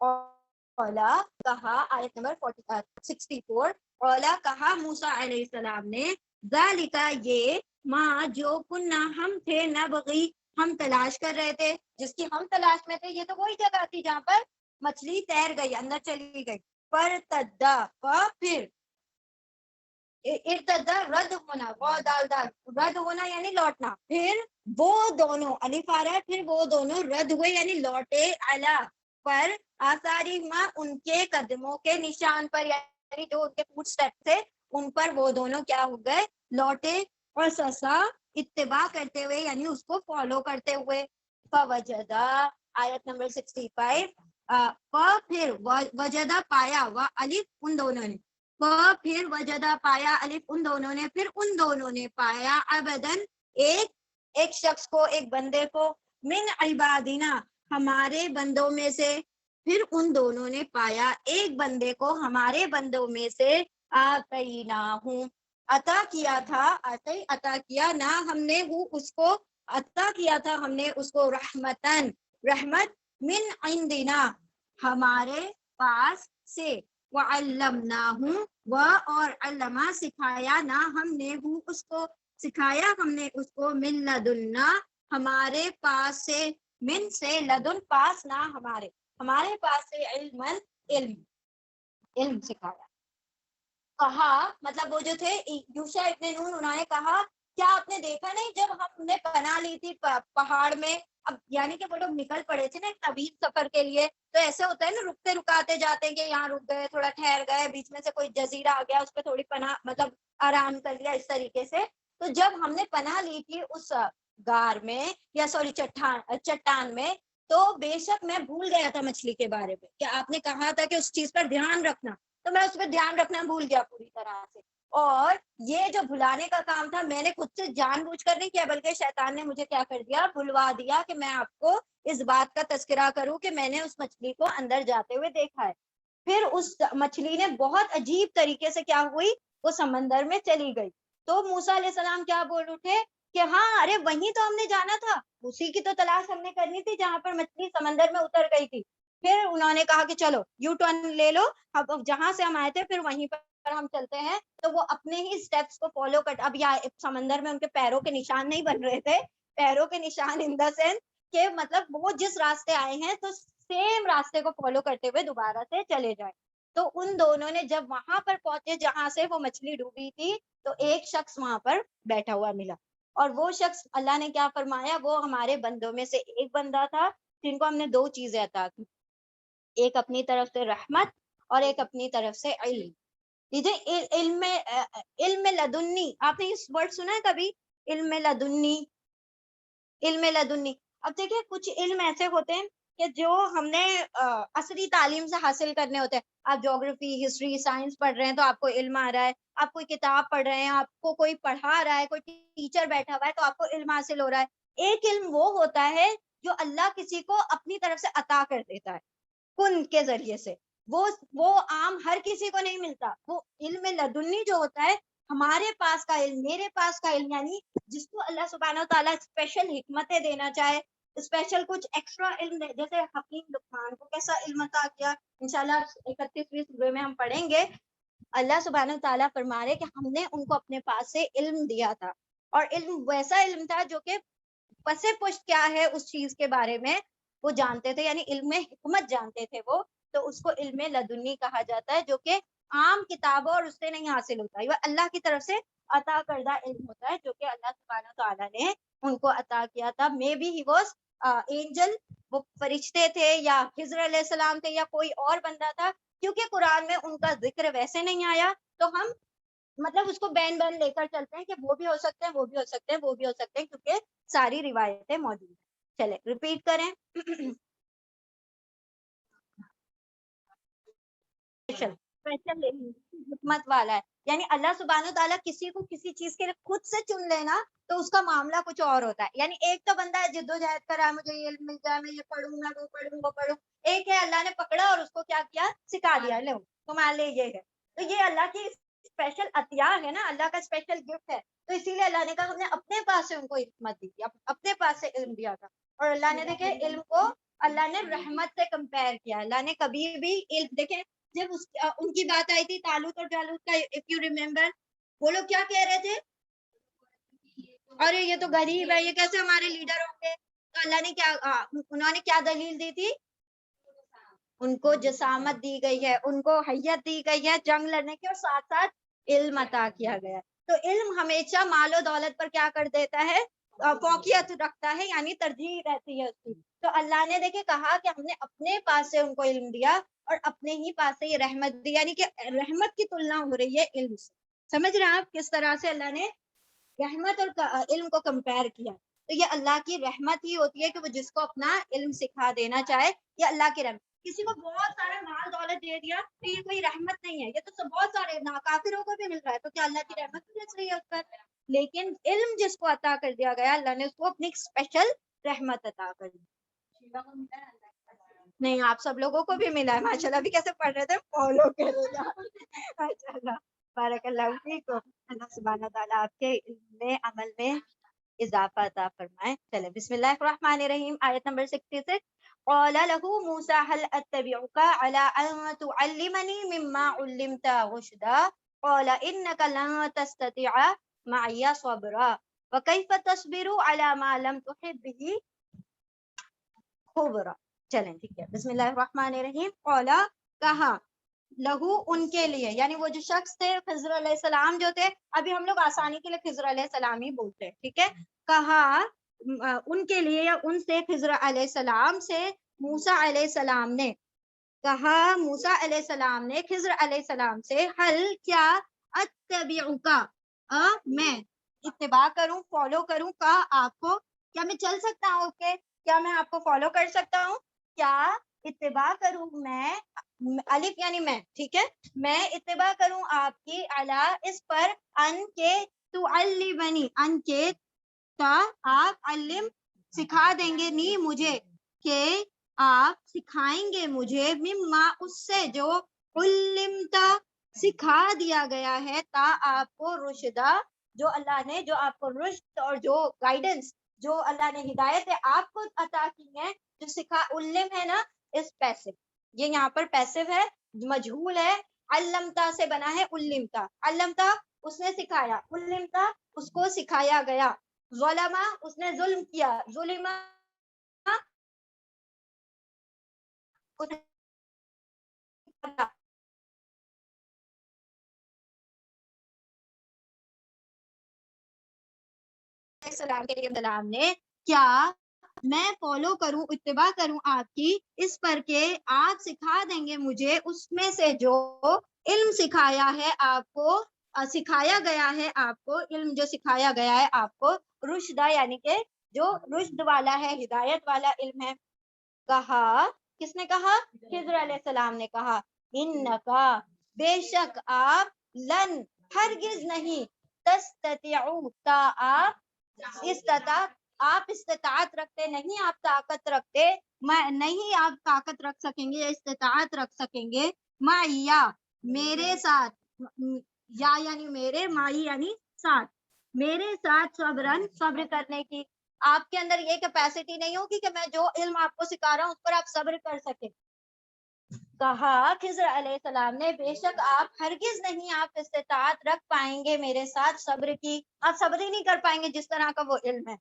اولا کہا، آیت نمبر 64، اولا کہا موسیٰ علیہ السلام نے، ذالک یہ، ماں جو کنہ ہم تھے، نبغی ہم تلاش کر رہے تھے، جس کی ہم تلاش میں تھے، یہ تو وہی جگہ تھی جہاں پر مچھلی تیر گئی، اندر چلی گئی، پر تدا پھر ارتدا رد ہونا، رد ہونا یعنی لوٹنا، پھر وہ دونوں الف آ رہا ہے، پھر وہ دونوں رد ہوئے یعنی لوٹے، علا پر، آثاری ماں ان کے قدموں کے نشان پر، یعنی جو ان کے فوٹ سٹیپ تھے ان پر وہ دونوں کیا ہو گئے، لوٹے، اور سسا اتباع کرتے ہوئے یعنی اس کو فالو کرتے ہوئے۔ فوجدا آیت نمبر 65، پھر وجدہ پایا، الف ان دونوں نے، پھر وجدہ پایا، الف ان دونوں نے، پھر ان دونوں نے پایا، عبدن ایک شخص کو، ایک بندے کو، من عبادنا ہمارے بندوں میں سے، پھر ان دونوں نے پایا ایک بندے کو ہمارے بندوں میں سے، آتیناہو عطا کیا تھا، عطا کیا نہ ہم نے وہ اس کو، عطا کیا تھا ہم نے اس کو، رحمت من عندنا ہمارے پاس سے، وعلمناہ و اور علما سکھایا نہ ہم نے ہوں اس کو، سکھایا ہم نے اس کو، من لدنا ہمارے پاس سے، من سے، لدن پاس نہ ہمارے پاس سے، علم سکھایا. کہا مطلب وہ جو تھے یوشع ابن نون، انہوں نے کہا کیا آپ نے دیکھا نہیں جب ہم نے پناہ لی تھی پہاڑ میں، اب یعنی کہ وہ لوگ نکل پڑے تھے نا ایک طویل سفر کے لیے، تو ایسے ہوتا ہے نا رکتے رکاتے جاتے ہیں کہ یہاں رک گئے، تھوڑا ٹھہر گئے، بیچ میں سے کوئی جزیرہ آ گیا اس پہ تھوڑی پناہ مطلب آرام کر لیا اس طریقے سے. تو جب ہم نے پناہ لی تھی اس غار میں یا سوری چٹان میں، تو بے شک میں بھول گیا تھا مچھلی کے بارے میں، کہ آپ نے کہا تھا کہ اس چیز پر دھیان رکھنا، تو میں اس پہ دھیان رکھنا بھول گیا پوری طرح سے. اور یہ جو بھلانے کا کام تھا میں نے خود سے جان بوجھ کر نہیں کیا، بلکہ شیطان نے مجھے کیا کر دیا، بھلوا دیا کہ میں آپ کو اس بات کا تذکرہ کروں کہ میں نے اس مچھلی کو اندر جاتے ہوئے دیکھا ہے. پھر اس مچھلی نے بہت عجیب طریقے سے کیا ہوئی، وہ سمندر میں چلی گئی. تو موسیٰ علیہ السلام کیا بول اٹھے کہ ہاں ارے وہیں تو ہم نے جانا تھا، اسی کی تو تلاش ہم نے کرنی تھی جہاں پر مچھلی سمندر میں اتر گئی تھی. پھر انہوں نے کہا کہ چلو یو ٹرن لے لو، اب جہاں سے ہم آئے تھے پھر وہیں پر ہم چلتے ہیں. تو وہ اپنے ہی سٹیپس کو فالو کر، اب یا سمندر میں ان کے پیروں کے نشان نہیں بن رہے تھے، پیروں کے نشان ان دا سینس کہ مطلب وہ جس راستے آئے ہیں تو سیم راستے کو فالو کرتے ہوئے دوبارہ سے چلے جائیں. تو ان دونوں نے جب وہاں پر پہنچے جہاں سے وہ مچھلی ڈوبی تھی، تو ایک شخص وہاں پر بیٹھا ہوا ملا، اور وہ شخص اللہ نے کیا فرمایا، وہ ہمارے بندوں میں سے ایک بندہ تھا جن کو ہم نے دو چیزیں عطا کی، ایک اپنی طرف سے رحمت اور ایک اپنی طرف سے علم. علم لدنی، آپ نے اس ورڈ سنا ہے کبھی، علم لدنی، علم لدنی. اب دیکھیں کچھ علم ایسے ہوتے ہیں کہ جو ہم نے عصری تعلیم سے حاصل کرنے ہوتے ہیں. آپ جیوگرافی، ہسٹری، سائنس پڑھ رہے ہیں تو آپ کو علم آ رہا ہے، آپ کوئی کتاب پڑھ رہے ہیں، آپ کو کوئی پڑھا رہا ہے، کوئی ٹیچر بیٹھا ہوا ہے تو آپ کو علم حاصل ہو رہا ہے. ایک علم وہ ہوتا ہے جو اللہ کسی کو اپنی طرف سے عطا کر دیتا ہے کن کے ذریعے سے، وہ عام ہر کسی کو نہیں ملتا. وہ علم لدنی جو ہوتا ہے، ہمارے پاس کا علم، میرے پاس کا علم، یعنی جس کو اللہ سبحانہ تعالیٰ اسپیشل حکمتیں دینا چاہے، اسپیشل کچھ ایکسٹرا علم دے، جیسے حکیم لقمان کو کیسا علم عطا کیا، انشاءاللہ 31ویں سورہ میں ہم پڑھیں گے. اللہ سبحانہ تعالیٰ فرما رہے کہ ہم نے ان کو اپنے پاس سے علم دیا تھا، اور علم ویسا علم تھا جو کہ پس پشت کیا ہے اس چیز کے بارے میں وہ جانتے تھے، یعنی علم حکمت جانتے تھے وہ. تو اس کو علم لدنی کہا جاتا ہے، جو کہ عام کتابوں اور اس سے نہیں حاصل ہوتا، یہ اللہ کی طرف سے عطا کردہ علم ہوتا ہے جو کہ اللہ سبحانہ تعالیٰ نے ان کو عطا کیا تھا. Maybe he was angel, وہ فرشتے تھے یا خضر علیہ السلام تھے یا کوئی اور بندہ تھا، کیونکہ قرآن میں ان کا ذکر ویسے نہیں آیا، تو ہم مطلب اس کو بین بین لے کر چلتے ہیں کہ وہ بھی ہو سکتے ہیں، وہ بھی ہو سکتے ہیں، وہ بھی ہو سکتے ہیں، کیونکہ ساری روایتیں موجود ہیں. چلے ریپیٹ کریں. اسپیشل حکمت والا ہے، یعنی اللہ سبحانہ تعالیٰ کسی کو کسی چیز کے لیے خود سے چن لینا تو اس کا معاملہ کچھ اور ہوتا ہے. یعنی ایک تو بندہ ہے جد و جہد کر رہا ہے، مجھے یہ علم مل جائے، میں یہ پڑھوں گا، وہ پڑھوں وہ پڑھوں. ایک ہے اللہ نے پکڑا اور اس کو کیا کیا، سکھا دیا، لو تمہارے لیے یہ ہے. تو یہ اللہ کی اسپیشل عطیہ ہے نا، اللہ کا اسپیشل گفٹ ہے. تو اسی لیے اللہ نے کہا ہم نے اپنے پاس سے ان کو حکمت دی تھی، اپنے پاس سے علم دیا تھا. اور اللہ نے دیکھے علم کو اللہ نے رحمت سے کمپیئر کیا. اللہ نے کبھی بھی علم دیکھیں، جب ان کی بات آئی تھی تالوت اور جالوت کا، اف یو ریمبر، وہ لوگ کیا کہہ رہے تھے، ارے یہ تو غریب ہے، یہ کیسے ہمارے لیڈر ہوں گے. تو اللہ نے کیا، انہوں نے کیا دلیل دی تھی، ان کو جسامت دی گئی ہے، ان کو حیت دی گئی ہے جنگ لڑنے کی، اور ساتھ ساتھ علم عطا کیا گیا. تو علم ہمیشہ مال و دولت پر کیا کر دیتا ہے، فوقیت رکھتا ہے، یعنی ترجیح رہتی ہے اس کی. تو اللہ نے دیکھے کہا کہ ہم نے اپنے پاس سے ان کو علم دیا اور اپنے ہی پاس سے یہ رحمت دی، یعنی کہ رحمت کی تلنا ہو رہی ہے علم سے. سمجھ رہے ہیں آپ کس طرح سے اللہ نے رحمت اور علم کو کمپیئر کیا. تو یہ اللہ کی رحمت ہی ہوتی ہے کہ وہ جس کو اپنا علم سکھا دینا چاہے، یہ اللہ کی رحمت. کسی کو بہت سارا مال دولت دے دیا تو یہ کوئی رحمت نہیں ہے، یہ تو بہت سارے کافروں کو بھی مل رہا ہے، تو کیا اللہ کی رحمت نہیں رچ رہی ہے اس پر. لیکن علم جس کو عطا کر دیا گیا، اللہ نے اس کو اپنی اسپیشل رحمت عطا کر دی. نہیں آپ سب لوگوں کو بھی ملا ہے ماشاءاللہ، ابھی کیسے پڑھ رہے تھے، فالو کرے گا. ماشاءاللہ بارک اللہ فیکم. اللہ سبحانہ تعالیٰ آپ کے علم میں، عمل میں اضافہ عطا فرمائے. چلے بسم اللہ الرحمن الرحیم، آیت نمبر 66. قال له موسى هل أتبعك على أن تعلمني مما علمت رشدا قال إنك لن تستطيع معي صبرا وكيف تصبر على ما لم تحب به خبرا. چلیں ٹھیک ہے، بسم اللہ الرحمن الرحیم. قال کہا، لہو ان کے لیے، یعنی وہ جو شخص تھے خضر علیہ السلام جو تھے، ابھی ہم لوگ آسانی کے لیے خضر علیہ السلام ہی بولتے ہیں، ٹھیک ہے. کہا ان کے لیے یا ان سے، خضر علیہ السلام سے موسیٰ علیہ السلام نے کہا، موسیٰ علیہ السلام نے خضر علیہ السلام سے، حل کیا، اتبعک میں اتباع کروں، فالو کروں، کا آپ کو، کیا میں چل سکتا ہوں، اوکے، کیا میں آپ کو فالو کر سکتا ہوں، کیا اتباع کروں میں، الف یعنی میں، ٹھیک ہے، میں اتباع کروں آپ کی، علی اس پر، ان کے تعلمنی، ان کے تا آپ، علم سکھا دیں گے، نی مجھے، کہ آپ سکھائیں گے مجھے، مما اس سے، جو علمتا سکھا دیا گیا ہے، تا آپ کو، رشدہ جو اللہ نے، جو آپ کو رشد اور جو گائیڈنس، جو اللہ نے ہدایت ہے آپ کو عطا کی ہے، جو سکھا، علم ہے نا، اس پیسو، یہ یہاں پر پیسو ہے، مجہول ہے، علمتا سے بنا ہے، علمتا، علمتا اس نے سکھایا، علمتا اس کو سکھایا گیا، ظلما اس نے ظلم کیا، ظلما السلام کے لیے السلام نے، کیا میں فالو کروں، اتباع کروں آپ کی اس پر کہ آپ سکھا دیں گے مجھے اس میں سے جو علم سکھایا ہے آپ کو، سکھایا گیا ہے آپ کو، علم جو سکھایا گیا ہے آپ کو، رشدہ یعنی کہ جو رشد والا ہے، ہدایت والا علم ہے. کہا، کس نے کہا، خضر علیہ السلام نے کہا، انکا بے شک آپ، لن ہرگز نہیں، تستطیعو تا آپ استطاعت رکھتے نہیں، آپ طاقت رکھتے، نہیں آپ طاقت رکھ سکیں گے، استطاعت رکھ سکیں گے، معیا میرے ساتھ، یا یعنی میرے، مائی یعنی ساتھ، میرے ساتھ، صبرن صبر کرنے کی، آپ کے اندر یہ کیپیسٹی نہیں ہوگی کہ میں جو علم آپ کو سکھا رہا ہوں اس پر آپ صبر کر سکیں. کہا خضر علیہ السلام نے، بے شک آپ ہرگز نہیں، آپ استطاعت رکھ پائیں گے میرے ساتھ صبر کی، آپ صبر ہی نہیں کر پائیں گے جس طرح کا وہ علم ہے.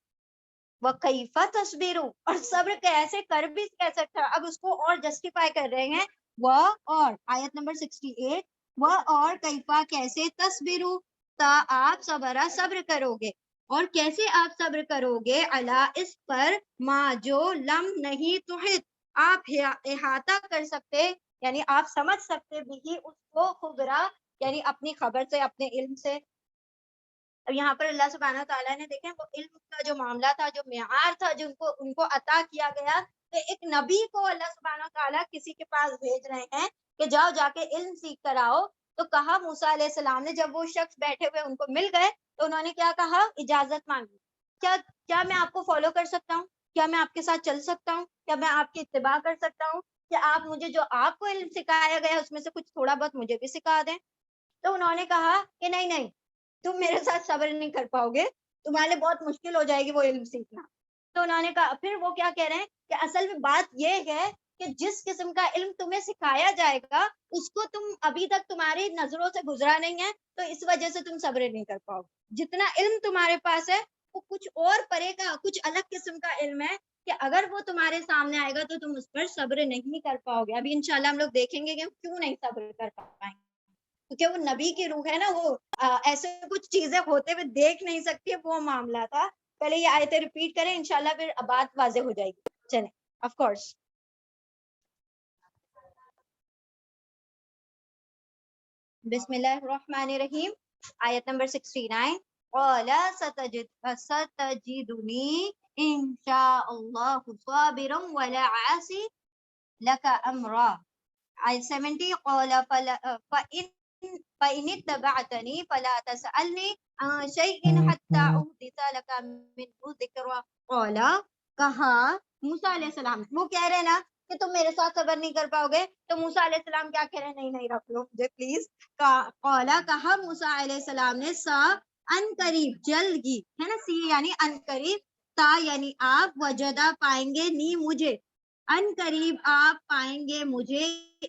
وَكَيْفَ تَصْبِرُ اور صبر کیسے کر بھی کیسے، اب اس کو اور جسٹیفائی کر رہے ہیں، وہ اور آیت نمبر 68، وہ اور کیفا کیسے، تصبرو تا آپ صبرا صبر کرو گے، اور کیسے آپ صبر کرو گے، اللہ اس پر، ما جو، لم نہیں تحط آپ احاطہ کر سکتے، یعنی آپ سمجھ سکتے بھی اس کو، خبرا یعنی اپنی خبر سے، اپنے علم سے. اب یہاں پر اللہ سبحانہ تعالیٰ نے، دیکھیں وہ علم کا جو معاملہ تھا، جو معیار تھا، جو ان کو عطا کیا گیا، کہ ایک نبی کو اللہ سبحانہ تعالیٰ کسی کے پاس بھیج رہے ہیں کہ جاؤ جا کے علم سیکھ کر آؤ. تو کہا موسیٰ علیہ السلام نے، جب وہ شخص بیٹھے ہوئے ان کو مل گئے تو انہوں نے کیا کہا، اجازت مانگی، کیا میں آپ کو فالو کر سکتا ہوں، کیا میں آپ کے ساتھ چل سکتا ہوں، کیا میں آپ کی اتباع کر سکتا ہوں، کہ آپ مجھے جو آپ کو علم سکھایا گیا اس میں سے کچھ تھوڑا بہت مجھے بھی سکھا دیں. تو انہوں نے کہا کہ نہیں نہیں، تم میرے ساتھ صبر نہیں کر پاؤ گے، تمہارے لیے بہت مشکل ہو جائے گی وہ علم سیکھنا. تو انہوں نے کہا، پھر وہ کیا کہہ رہے ہیں کہ اصل میں بات یہ ہے کہ جس قسم کا علم تمہیں سکھایا جائے گا اس کو تم ابھی تک تمہاری نظروں سے گزرا نہیں ہے، تو اس وجہ سے تم صبر نہیں کر پاؤ. جتنا علم تمہارے پاس ہے وہ کچھ اور پرے کا، کچھ الگ قسم کا علم ہے، کہ اگر وہ تمہارے سامنے آئے گا تو تم اس پر صبر نہیں کر پاؤ گے. ابھی انشاءاللہ ہم لوگ دیکھیں گے کہ ہم کیوں نہیں صبر کر پائیں گے، کیونکہ وہ نبی کی روح ہے نا، وہ ایسے کچھ چیزیں ہوتے ہوئے دیکھ نہیں سکتی، وہ معاملہ تھا. پہلے یہ آیتیں ریپیٹ کریں، انشاءاللہ پھر بات واضح ہو جائے گی. چلیں، آف کورس. بسم اللہ الرحمن الرحیم، آیت نمبر 69. قال ستجدنی ان شاء اللہ صابرا ولا عاصی لك امرا. آیت 70. قال فإن اتبعتني فلا تسألني عن شيء حتى أحدث لك منه ذكرا. قال کہا موسیٰ علیہ السلام، وہ کہہ رہے نا کہ تم میرے ساتھ صبر نہیں کر پاؤ گے، تو موسیٰ علیہ السلام کیا کہہ رہے ہیں، نہیں نہیں رکھ لو مجھے پلیز. قال کہا موسیٰ علیہ السلام نے، سا ان قریب، جلد ہی ہے نا، سی یعنی ان قریب، تا یعنی آپ، وجدہ پائیں گے، نی مجھے، ان قریب آپ پائیں گے مجھے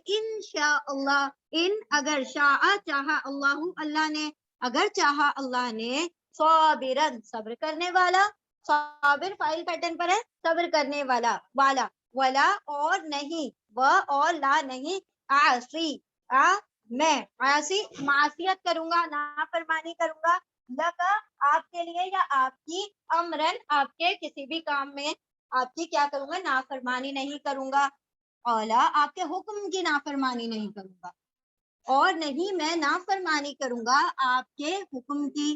انشاءاللہ، ان اگر شاء چاہا اللہ، اللہ نے اگر چاہا اللہ نے، صابرن صبر کرنے والا، صابر فائل پیٹرن پر ہے، صبر کرنے والا والا، ولا اور نہیں، و اور لا نہیں، عاصی میں عاصی معصیت کروں گا، نافرمانی کروں گا، لکا آپ کے لیے یا آپ کی، امرن آپ کے کسی بھی کام میں آپ کی کیا کروں گا، نافرمانی نہیں کروں گا، اولا آپ کے حکم کی نافرمانی نہیں کروں گا، اور نہیں میں نافرمانی کروں گا آپ کے حکم کی،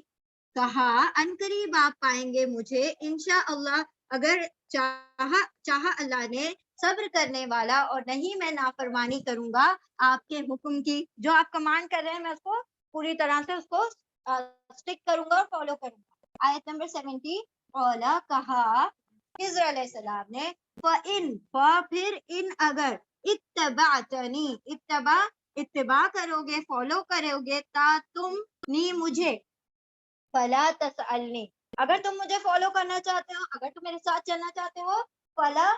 کہا ان قریب آپ پائیں گے مجھے انشاءاللہ اگر چاہا اللہ نے، صبر کرنے والا، اور نہیں میں نافرمانی کروں گا آپ کے حکم کی، جو آپ کمانڈ کر رہے ہیں میں اس کو پوری طرح سے اس کو سٹک کروں گا اور فالو کروں گا۔ آیت نمبر 70، اولا کہا خضر علیہ السلام نے، فَإِن پھر ان اگر اتبعتنی اتباع کرو گے، فالو کرو گے، تا تم نی مجھے، فلا تسألنی اگر تم مجھے فالو کرنا چاہتے ہو، اگر تم میرے ساتھ چلنا چاہتے ہو، فلا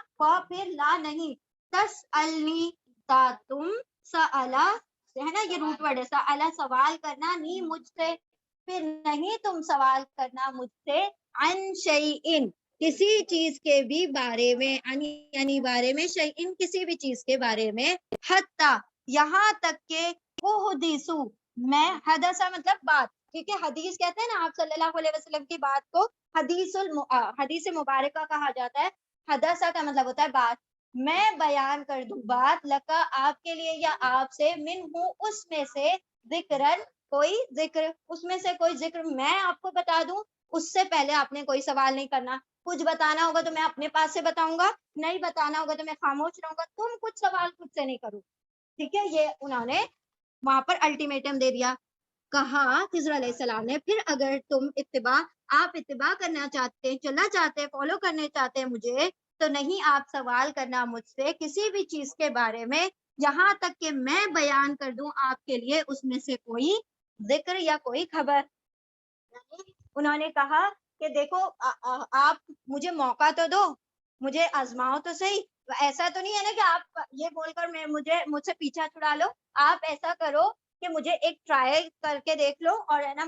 پھر لا نہیں، تسألنی تا تم، سألا ہے نا یہ روٹ ورڈ ہے، سألا سوال کرنا، نی مجھ سے، پھر نہیں تم سوال کرنا مجھ سے، عن شیئن کسی چیز کے بھی بارے میں، یعنی بارے میں، شیئن کسی بھی چیز کے بارے میں، حتی یہاں تک کہ احدثو میں، حدثہ مطلب بات، ٹھیک ہے، حدیث کہتے ہیں نا آپ صلی اللہ علیہ وسلم کی بات کو حدیث مبارکہ کہا جاتا ہے، حدثہ کا مطلب ہوتا ہے بات، میں بیان کر دوں بات، لکا آپ کے لیے یا آپ سے، من ہوں اس میں سے، ذکرن کوئی ذکر، اس میں سے کوئی ذکر میں آپ کو بتا دوں، اس سے پہلے آپ نے کوئی سوال نہیں کرنا، کچھ بتانا ہوگا تو میں اپنے پاس سے بتاؤں گا، نہیں بتانا ہوگا تو میں خاموش رہوں گا، تم کچھ سوال خود سے نہیں کرو، ٹھیک ہے، یہ انہوں نے وہاں پر الٹیمیٹم دے دیا، کہا خضر علیہ السلام نے، پھر اگر تم آپ اتباع کرنا چاہتے ہیں، چلنا چاہتے ہیں، فالو کرنے چاہتے ہیں مجھے، تو نہیں آپ سوال کرنا مجھ سے کسی بھی چیز کے بارے میں، یہاں تک کہ میں بیان کر دوں آپ کے لیے اس میں سے کوئی ذکر یا کوئی خبر۔ انہوں نے کہا کہ دیکھو آپ مجھے موقع تو دو، مجھے آزماؤ تو صحیح، ایسا تو نہیں ہے نا کہ آپ یہ بول کر مجھ سے پیچھا چھڑا لو، آپ ایسا کرو کہ مجھے ایک ٹرائی کر کے دیکھ لو، اور ہے نا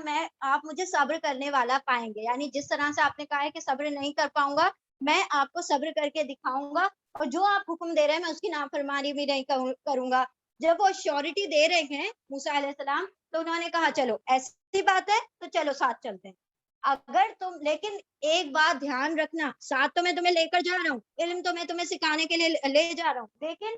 آپ مجھے صبر کرنے والا پائیں گے، یعنی جس طرح سے آپ نے کہا ہے کہ صبر نہیں کر پاؤں گا، میں آپ کو صبر کر کے دکھاؤں گا، اور جو آپ حکم دے رہے ہیں میں اس کی نافرمانی بھی نہیں کروں گا۔ جب وہ شیورٹی دے رہے ہیں موسیٰ علیہ السلام، تو انہوں نے کہا چلو ایسی بات ہے تو چلو ساتھ چلتے ہیں، اگر تم لیکن ایک بات دھیان رکھنا، ساتھ تو میں تمہیں لے کر جا رہا ہوں، علم تو میں تمہیں سکھانے کے لیے لے جا رہا ہوں، لیکن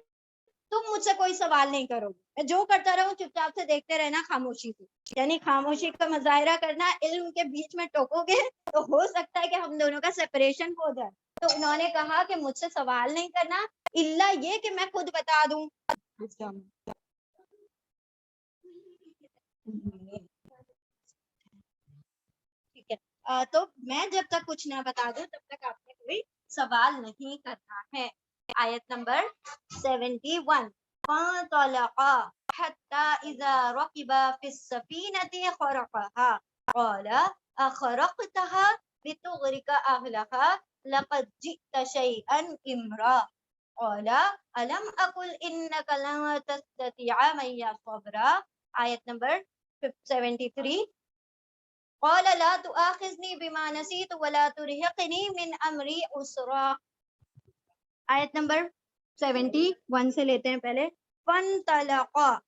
تم مجھ سے کوئی سوال نہیں کرو گے، میں جو کرتا رہوں چپ چاپ سے دیکھتے رہنا خاموشی سے، یعنی خاموشی کا مظاہرہ کرنا، علم کے بیچ میں ٹوکو گے تو ہو سکتا ہے کہ ہم دونوں کا سیپریشن ہو جائے۔ تو انہوں نے کہا کہ مجھ سے سوال نہیں کرنا، الا یہ کہ میں خود بتا دوں، ٹھیک ہے، تو میں جب تک کچھ نہ بتا دوں تب تک آپ نے کوئی سوال نہیں کرنا ہے۔ آیت نمبر 71، فانطلقا حتى إذا ركبا في السفينة خرقها قال أخرقتها لتغرق أهلها لقد جئت شيئا إمرا قال ألم أقل إنك لن تستطيع معي صبرا۔ آیت نمبر 73، قال لا تؤاخذني بما نسيت ولا ترهقني من امری عسرا۔ آیت نمبر 71 سے لیتے ہیں پہلے، فانطلقا،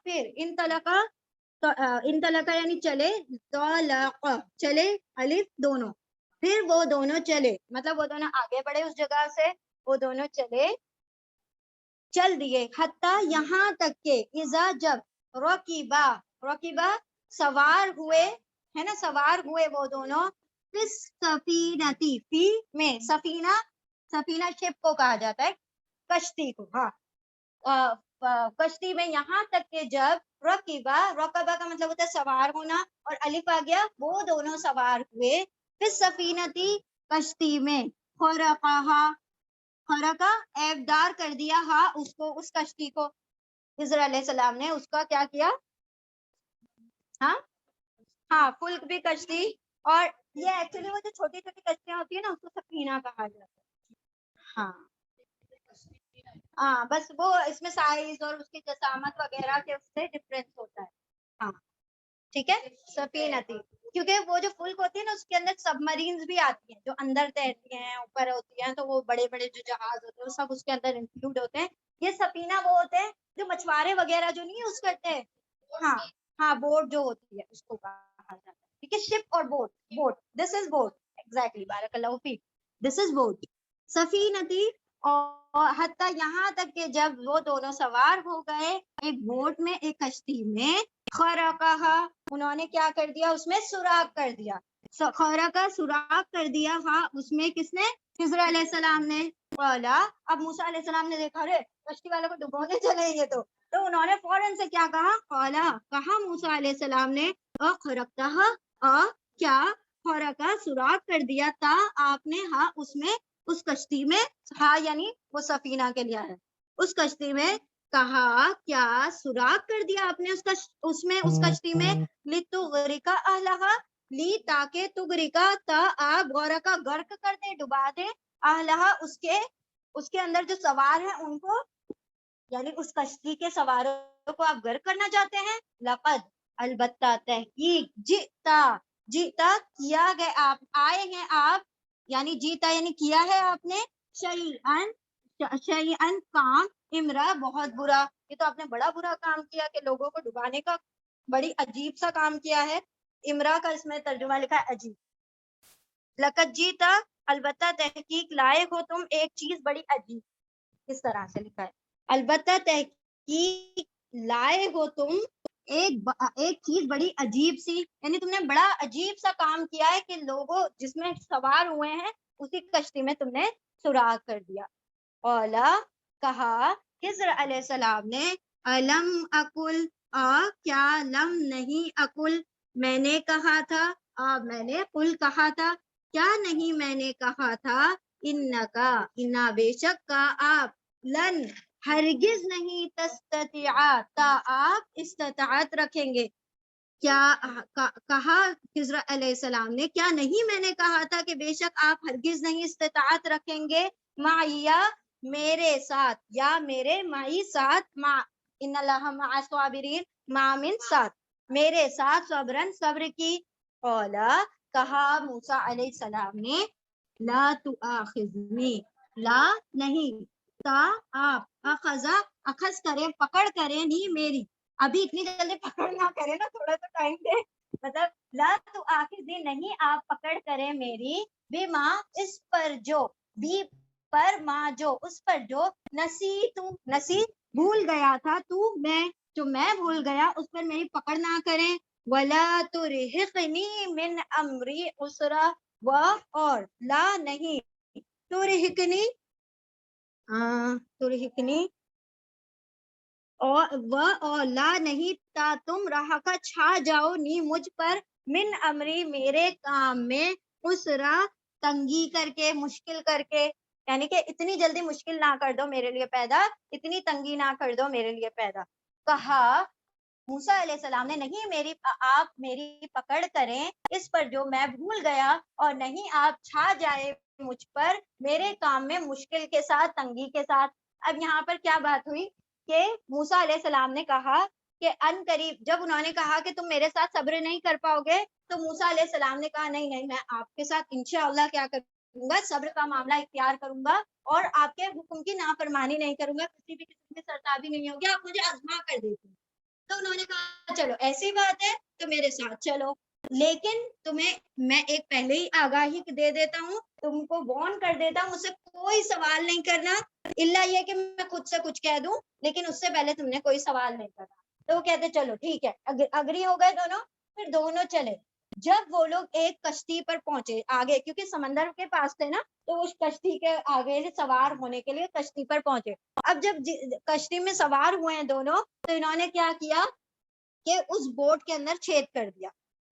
پھر انطلقا یعنی چلے، طلق چلے، الف دونوں، پھر وہ دونوں چلے، مطلب وہ دونوں آگے بڑھے اس جگہ سے، وہ دونوں چل دیے، حتی یہاں تک کہ، اذا جب، رکیبا سوار ہوئے، ہے نا سوار ہوئے وہ دونوں، سفینتی فی میں، سفینہ شپ کو کہا جاتا ہے، کشتی کو، ہاں کشتی میں، یہاں تک کہ جب رکبہ کا مطلب ہوتا ہے سوار ہونا، اور الف آ گیا، وہ دونوں سوار ہوئے، پھر سفینتی کشتی میں، خرقہ ایبدار کر دیا، ہاں اس کو، اس کشتی کو، خضر علیہ السلام نے اس کا کیا کیا، ہاں فلک بھی کشتی، اور یہ ایکچولی وہ جو چھوٹی چھوٹی کشتیاں ہوتی ہیں نا اس کو سفینہ کہا جاتا ہے، ہاں ہاں بس وہ اس میں سائز اور اس کی جسامت وغیرہ کے اس سے ڈفرینس ہوتا ہے. ہاں ٹھیک ہے. سفینتی کیونکہ وہ جو فلک ہوتی ہے نا اس کے اندر سب مرینز بھی آتی ہیں جو اندر تیرتی ہیں اوپر ہوتی ہیں, تو وہ بڑے بڑے جو جہاز ہوتے ہیں وہ سب اس کے اندر انکلوڈ ہوتے ہیں. یہ سفینہ وہ ہوتے ہیں جو مچھوارے وغیرہ جو نہیں یوز کرتے ہیں. ہاں ہاں بوٹ جو ہوتی ہے اس کو کہا جاتا ہے. ٹھیک ہے. شپ اور بوٹ, بوٹ دس از بوٹ ایگزیکٹلی بارک اللہ فیک, دس از بوٹ. سفینتی اور حتیٰ یہاں تک کہ جب وہ دونوں سوار ہو گئے ایک بوٹ میں ایک کشتی میں, خرقہا انہوں نے کیا کر دیا اس میں سوراخ کر دیا. خرقہ سوراخ کر دیا. ہاں اس میں کس نے؟ خضر علیہ السلام نے. قالا اب موسیٰ علیہ السلام نے دیکھا رے کشتی والوں کو ڈبونے چلے یہ تو انہوں نے فوراً سے کیا کہا؟ قالا کہا موسیٰ علیہ السلام نے خرقتہا کیا خرقہ سوراخ کر دیا تھا آپ نے ہاں اس میں اس کشتی میں. ہاں یعنی وہ سفینہ کے لیے ہے. اس کشتی میں کہا کیا سوراخ کر دیا آپ نے اس کشتی میں لتغرقا اہلہا لی تاکہ تغرقا تا آپ غرقا غرق کر دے ڈبا دے اہلہا اس کے اندر جو سوار ہیں ان کو, یعنی اس کشتی کے سواروں کو آپ غرق کرنا چاہتے ہیں. لقد البتہ تحقیق جیتا کیا گئے آپ آئے ہیں آپ, یعنی جیتا یعنی کیا ہے آپ نے شیئن کام امرا بہت برا. یہ تو آپ نے بڑا برا کام کیا کہ لوگوں کو ڈبانے کا بڑی عجیب سا کام کیا ہے. امرا کا اس میں ترجمہ لکھا ہے عجیب. لقد جیتا البتہ تحقیق لائے ہو تم ایک چیز بڑی عجیب. کس طرح سے لکھا ہے؟ البتہ تحقیق لائے ہو تم ایک چیز بڑی عجیب سی, یعنی تم نے بڑا عجیب سا کام کیا ہے کہ لوگوں جس میں سوار ہوئے ہیں اسی کشتی میں تم نے سوراخ کر دیا. اولا کہا خضر علیہ السلام نے علم اکل کیا لم نہیں اکل میں نے کہا تھا, میں نے قل کہا تھا, کیا نہیں میں نے کہا تھا, انکا انا بے شک کا آپ لن ہرگز نہیں تستطیع تا آپ استطاعت رکھیں گے. کیا کہا خضر علیہ السلام نے کیا نہیں میں نے کہا تھا کہ بے شک آپ ہرگز نہیں استطاعت رکھیں گے معیا میرے ساتھ, یا میرے معی ساتھ, ان اللہ مع الصابرین معامن ساتھ میرے ساتھ صبرن صبر کی. اولا کہا موسیٰ علیہ السلام نے لا تؤاخذنی لا نہیں تا آپ اخذ کرے پکڑ کرے نہیں میری, ابھی اتنی جلدی پکڑ نہ کرے نا, تھوڑا تو ٹائم دے. مطلب لا تؤاخذنی نہیں آپ پکڑ کرے میری, بما اس پر جو, بھی پر ما جو اس پر جو, نسی بھول گیا تھا تو میں جو میں بھول گیا اس پر میری پکڑ نہ کریں. ولا ترہقنی من امری عسرا اور لا نہیں ترہقنی اور لا نہیں تا تم رہا کا چھا جاؤ نی مجھ پر, من امری میرے کام میں, عسرا تنگی کر کے مشکل کر کے, یعنی کہ اتنی جلدی مشکل نہ کر دو میرے لیے پیدا, اتنی تنگی نہ کر دو میرے لیے پیدا. کہا موسیٰ علیہ السلام نے نہیں آپ میری پکڑ کریں اس پر جو میں بھول گیا, اور نہیں آپ چھا جائے مجھ پر میرے کام میں مشکل کے ساتھ تنگی کے ساتھ. اب یہاں پر کیا بات ہوئی کہ موسیٰ علیہ السلام نے کہا کہ ان قریب جب انہوں نے کہا کہ تم میرے ساتھ صبر نہیں کر پاؤ گے, تو موسیٰ علیہ السلام نے کہا نہیں میں آپ کے ساتھ انشاءاللہ کیا کروں گا, صبر کا معاملہ اختیار کروں گا اور آپ کے حکم کی نافرمانی نہیں کروں گا, کسی بھی قسم کی سرتابی نہیں ہوگی, آپ مجھے آزما کر دیتے. تو انہوں نے کہا چلو ایسی بات ہے تو میرے ساتھ چلو, لیکن تمہیں میں ایک پہلے ہی آگاہی دے دیتا ہوں, تم کو وارن کر دیتا ہوں, مجھ سے کوئی سوال نہیں کرنا, الا یہ کہ میں خود سے کچھ کہہ دوں, لیکن اس سے پہلے تم نے کوئی سوال نہیں کرنا. تو وہ کہتے چلو ٹھیک ہے, اگری ہو گئے دونوں. پھر دونوں چلے. جب وہ لوگ ایک کشتی پر پہنچے آگے, کیونکہ سمندر کے پاس تھے نا, تو اس کشتی کے آگے سوار ہونے کے لیے کشتی پر پہنچے. اب جب کشتی میں سوار ہوئے ہیں دونوں, تو انہوں نے کیا کیا کہ اس بوٹ کے اندر چھید کر دیا,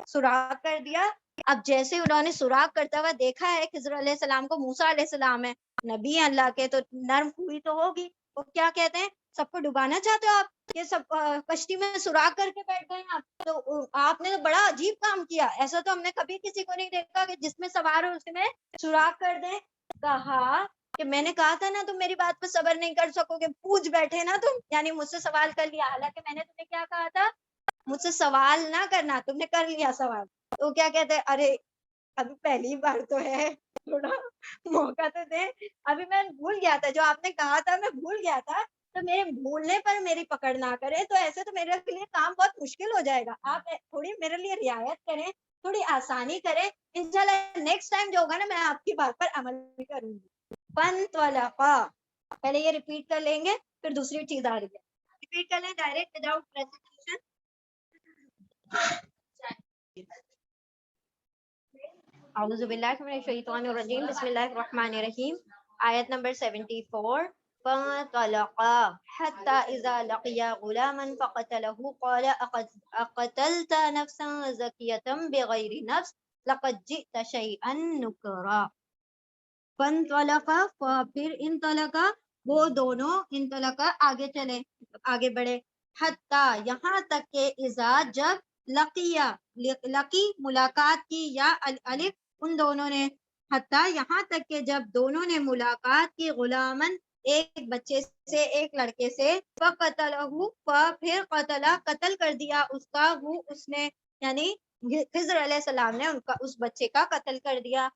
سوراخ کر دیا. اب جیسے انہوں نے سوراخ کرتا ہوا دیکھا ہے خضر علیہ السلام کو, موسیٰ علیہ السلام ہے نبی اللہ کے, تو نرم ہوئی تو ہوگی, وہ کیا کہتے ہیں سب کو ڈبانا چاہتے ہو آپ, یہ سب کشتی میں سوراخ کر کے بیٹھ گئے آپ, تو آپ نے تو بڑا عجیب کام کیا, ایسا تو ہم نے کبھی کسی کو نہیں دیکھا کہ جس میں سوار ہو اس میں سوراخ کر دیں. کہا کہ میں نے کہا تھا نا تم میری بات پہ صبر نہیں کر سکو گے, پوچھ بیٹھے نا تم, یعنی مجھ سے سوال کر لیا, حالانکہ میں نے تمہیں کیا کہا تھا, مجھ سے سوال نہ کرنا, تم نے کر لیا سوال. تو کیا کہتے ہیں, ارے ابھی پہلی بار تو ہے, تھوڑا موقع تو دے, ابھی میں بھول گیا تھا جو آپ نے کہا تھا, میں بھول گیا تھا, تو میرے بھولنے پر میری پکڑ نہ کرے, تو ایسے تو میرے لیے کام بہت مشکل ہو جائے گا. آپ تھوڑی میرے لیے رعایت کریں, تھوڑی آسانی کریں, انشاءاللہ نیکسٹ ٹائم جو ہوگا نا میں آپ کی بات پر عمل کروں گی. فانطلقا, پہلے یہ ریپیٹ کر لیں گے, پھر دوسری چیز آ رہی ہے, ریپیٹ کر لیں ڈائریکٹ وداؤٹ پریسیپیشن. اعوذ باللہ من الشیطان الرجیم, بسم اللہ الرحمن الرحیم. آیت نمبر 74. فانطلقا حتى إذا لقيا غلاما فقتله قال أقتلت نفسا زكية بغير نفس لقد جئت شيئا نكرا. فانطلقا, پھر انطلقا, وہ دونوں, انطلقا آگے چلے, آگے بڑھے, حتی یہاں تک کہ اذا جب, لقیا, لقی ملاقات کی, یا الف ان دونوں نے, حتی یہاں تک کہ جب دونوں نے ملاقات کی, غلامن ایک بچے سے, ایک لڑکے سے, فقتلہ, پھر قتلا قتل کر دیا اس کا, وہ اس نے یعنی خضر علیہ السلام نے ان کا اس بچے کا قتل کر دیا.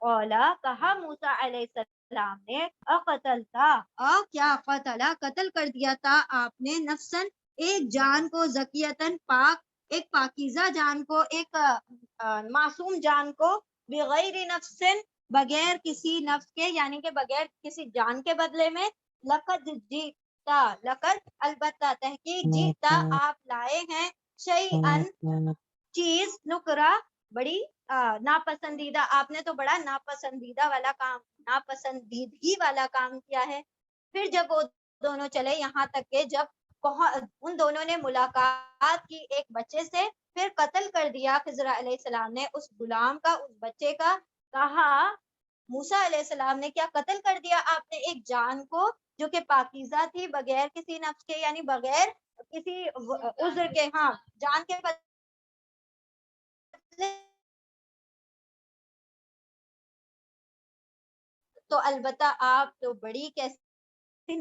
اولا, کہا موسیٰ علیہ السلام نے, اقتلتا, کیا قتلا قتل کر دیا تھا آپ نے, نفسن ایک جان کو, زکیتن پاک, ایک پاکیزہ جان کو, ایک معصوم جان کو, بغیر نفسن بغیر کسی نفس کے, یعنی کہ بغیر کسی جان کے بدلے میں, لقد جیتا, لقد البتہ تحقیق, جیتا آپ لائے ہیں, شیئن چیز, نکرا بڑی ناپسندیدہ, آپ نے تو بڑا ناپسندیدہ والا کام, ناپسندیدگی والا کام کیا ہے. پھر جب وہ دونوں چلے یہاں تک کہ جب ان دونوں نے ملاقات کی ایک بچے سے, پھر قتل کر دیا خضر علیہ السلام نے اس غلام کا, اس بچے کا. کہا موسیٰ علیہ السلام نے, کیا قتل کر دیا آپ نے ایک جان کو جو کہ پاکیزہ تھی, بغیر کسی نفس کے, یعنی بغیر کسی عذر کے, ہاں جان کے بدلے. تو البتہ آپ تو بڑی کیسی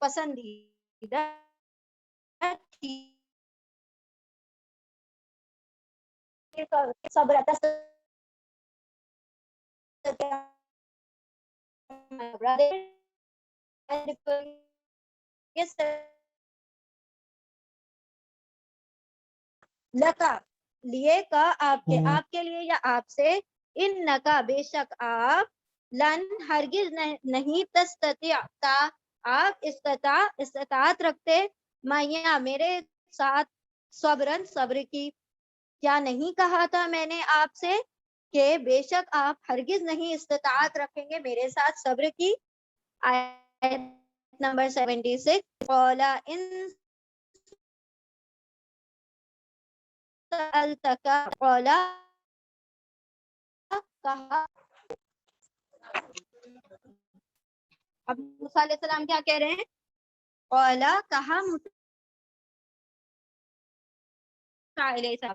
پسندیدہ صبر لکا, لیے کا آپ کے, آپ کے لیے یا آپ سے, ان نکا بے شک آپ, لن ہرگز نہیں, تستطیعتا آپ استطاعت رکھتے, میا میرے ساتھ, صبرن صبر کی. کیا نہیں کہا تھا میں نے آپ سے کہ بے شک آپ ہرگز نہیں استطاعت رکھیں گے میرے ساتھ صبر کی. آیت نمبر 76. قولا ان سألتکا, قولا کہا, اب موسیٰ علیہ السلام کیا کہہ رہے ہیں, قولا کہا موسیٰ علیہ السلام,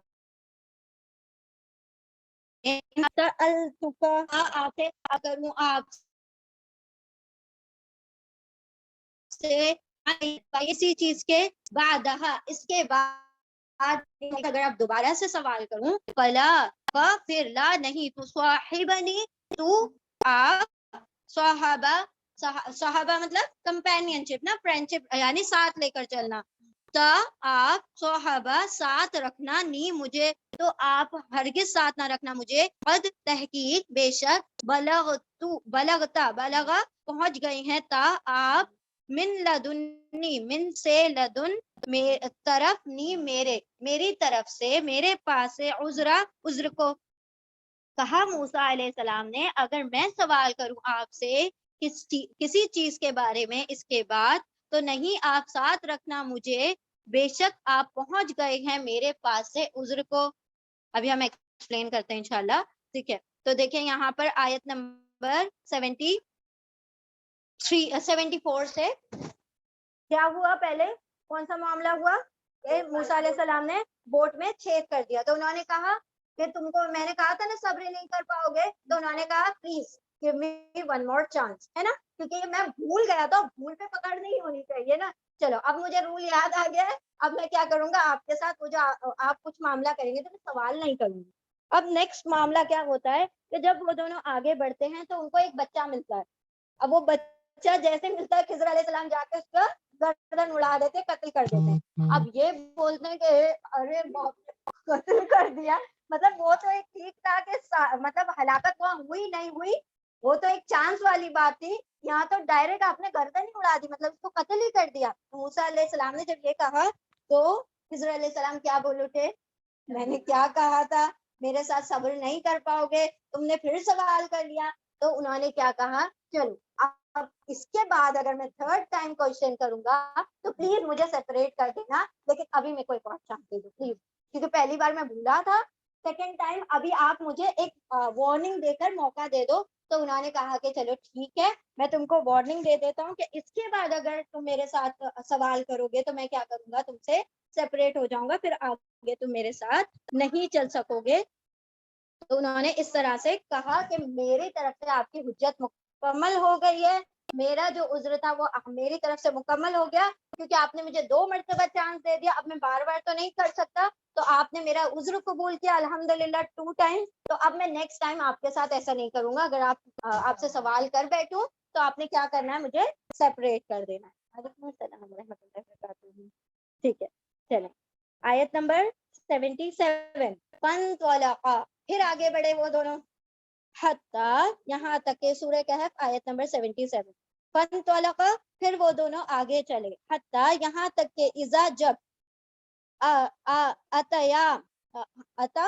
سألتکا آپ سے کروں آپ سے, اسی چیز کے بعدہا, اس کے بعد اگر آپ دوبارہ سے سوال کروں, فلا, پھر لا نہیں, تو صاحبنی, تو آپ, صحابہ, صحابہ مطلب کمپینین شپ نا, فرینڈشپ یعنی ساتھ لے کر چلنا, تو آپ صحابہ ساتھ رکھنا, نی مجھے, تو آپ ہرگز ساتھ نہ رکھنا مجھے, قد تحقیق بے شک, بلغتا بلغا پہنچ گئی ہیں, تا آپ, من لدنی, من سے, لدن طرف, نی میری طرف سے, میرے پاس سے, عذر کو. کہا موسیٰ علیہ السلام نے, اگر میں سوال کروں آپ سے کسی چیز کے بارے میں اس کے بعد, تو نہیں آپ ساتھ رکھنا مجھے, بے شک آپ پہنچ گئے ہیں میرے پاس سے عذر کو. ابھی ہم ایکسپلین کرتے ہیں انشاءاللہ, ٹھیک ہے. تو دیکھیں یہاں پر آیت نمبر 74 سے کیا ہوا, پہلے کون سا معاملہ ہوا کہ موسیٰ علیہ السلام نے بوٹ میں چھید کر دیا, تو انہوں نے کہا کہ تم کو میں نے کہا تھا نا صبر نہیں کر پاؤ گے, تو انہوں نے کہا please give me one more chance, ہے نا, کیونکہ میں بھول گیا تھا, بھول پہ پکڑ نہیں ہونی چاہیے نا. چلو اب مجھے رول یاد آ گیا ہے, اب میں کیا کروں گا آپ کے ساتھ, وہ جو آپ کچھ معاملہ کریں گے تو میں سوال نہیں کروں گی. اب نیکسٹ معاملہ کیا ہوتا ہے کہ جب وہ دونوں آگے بڑھتے ہیں تو ان کو ایک بچہ ملتا ہے. اب وہ بچہ جیسے ملتا ہے خضر علیہ السلام جا کے اس کا گردن اڑا دیتے, قتل کر دیتے ہیں. اب یہ بولتے ہیں کہ ارے باپ رے قتل کر دیا, مطلب وہ تو ایک ٹھیک تھا کہ مطلب ہلاکت وہاں ہوئی نہیں ہوئی, وہ تو ایک چانس والی بات تھی. یہاں تو ڈائریکٹ آپ نے گردن ہی اڑا دی, مطلب اس کو قتل ہی کر دیا. موسیٰ علیہ السلام نے جب یہ کہا تو خضر علیہ السلام کیا بول اٹھے, میں نے کیا کہا تھا, میرے ساتھ صبر نہیں کر پاؤ گے, تم نے پھر سوال کر لیا. تو انہوں نے کیا کہا, چلو اب اس کے بعد اگر میں تھرڈ ٹائم کوشچن کروں گا تو پلیز مجھے سیپریٹ کر دینا, لیکن ابھی میرے کو ایک اور چانس دے دو پلیز, کیونکہ پہلی بار میں بھولا تھا, سیکنڈ ٹائم ابھی آپ مجھے ایک وارننگ دے کر موقع دے دو. تو انہوں نے کہا کہ چلو ٹھیک ہے, میں تم کو وارننگ دے دیتا ہوں کہ اس کے بعد اگر تم میرے ساتھ سوال کرو گے تو میں کیا کروں گا, تم سے سیپریٹ ہو جاؤں گا, پھر آگے تم میرے ساتھ نہیں چل سکو گے. تو انہوں نے اس طرح سے کہا کہ میری طرف سے آپ کی حجت مکمل ہو گئی ہے, میرا جو عذر تھا وہ میری طرف سے مکمل ہو گیا, کیونکہ آپ نے مجھے 2 مرتبہ چانس دے دیا, اب میں بار بار تو نہیں کر سکتا, تو آپ نے میرا عذر قبول کیا الحمدللہ 2 ٹائم. تو اب میں نیکسٹ ٹائم آپ کے ساتھ ایسا نہیں کروں گا, اگر آپ سے سوال کر بیٹھوں تو آپ نے کیا کرنا ہے, مجھے سیپریٹ کر دینا ہے. وعلیکم السلام ورحمۃ اللہ وبرکاتہ. ٹھیک ہے, چلیں آیت نمبر 77. فانطلقا, پھر آگے بڑھے وہ دونوں, حتیٰ یہاں تک کہ سورہ کہف آیت نمبر 77. فانطلقا, پھر وہ دونوں آگے چلے, حتیٰ یہاں تک کہ اذا جب اتا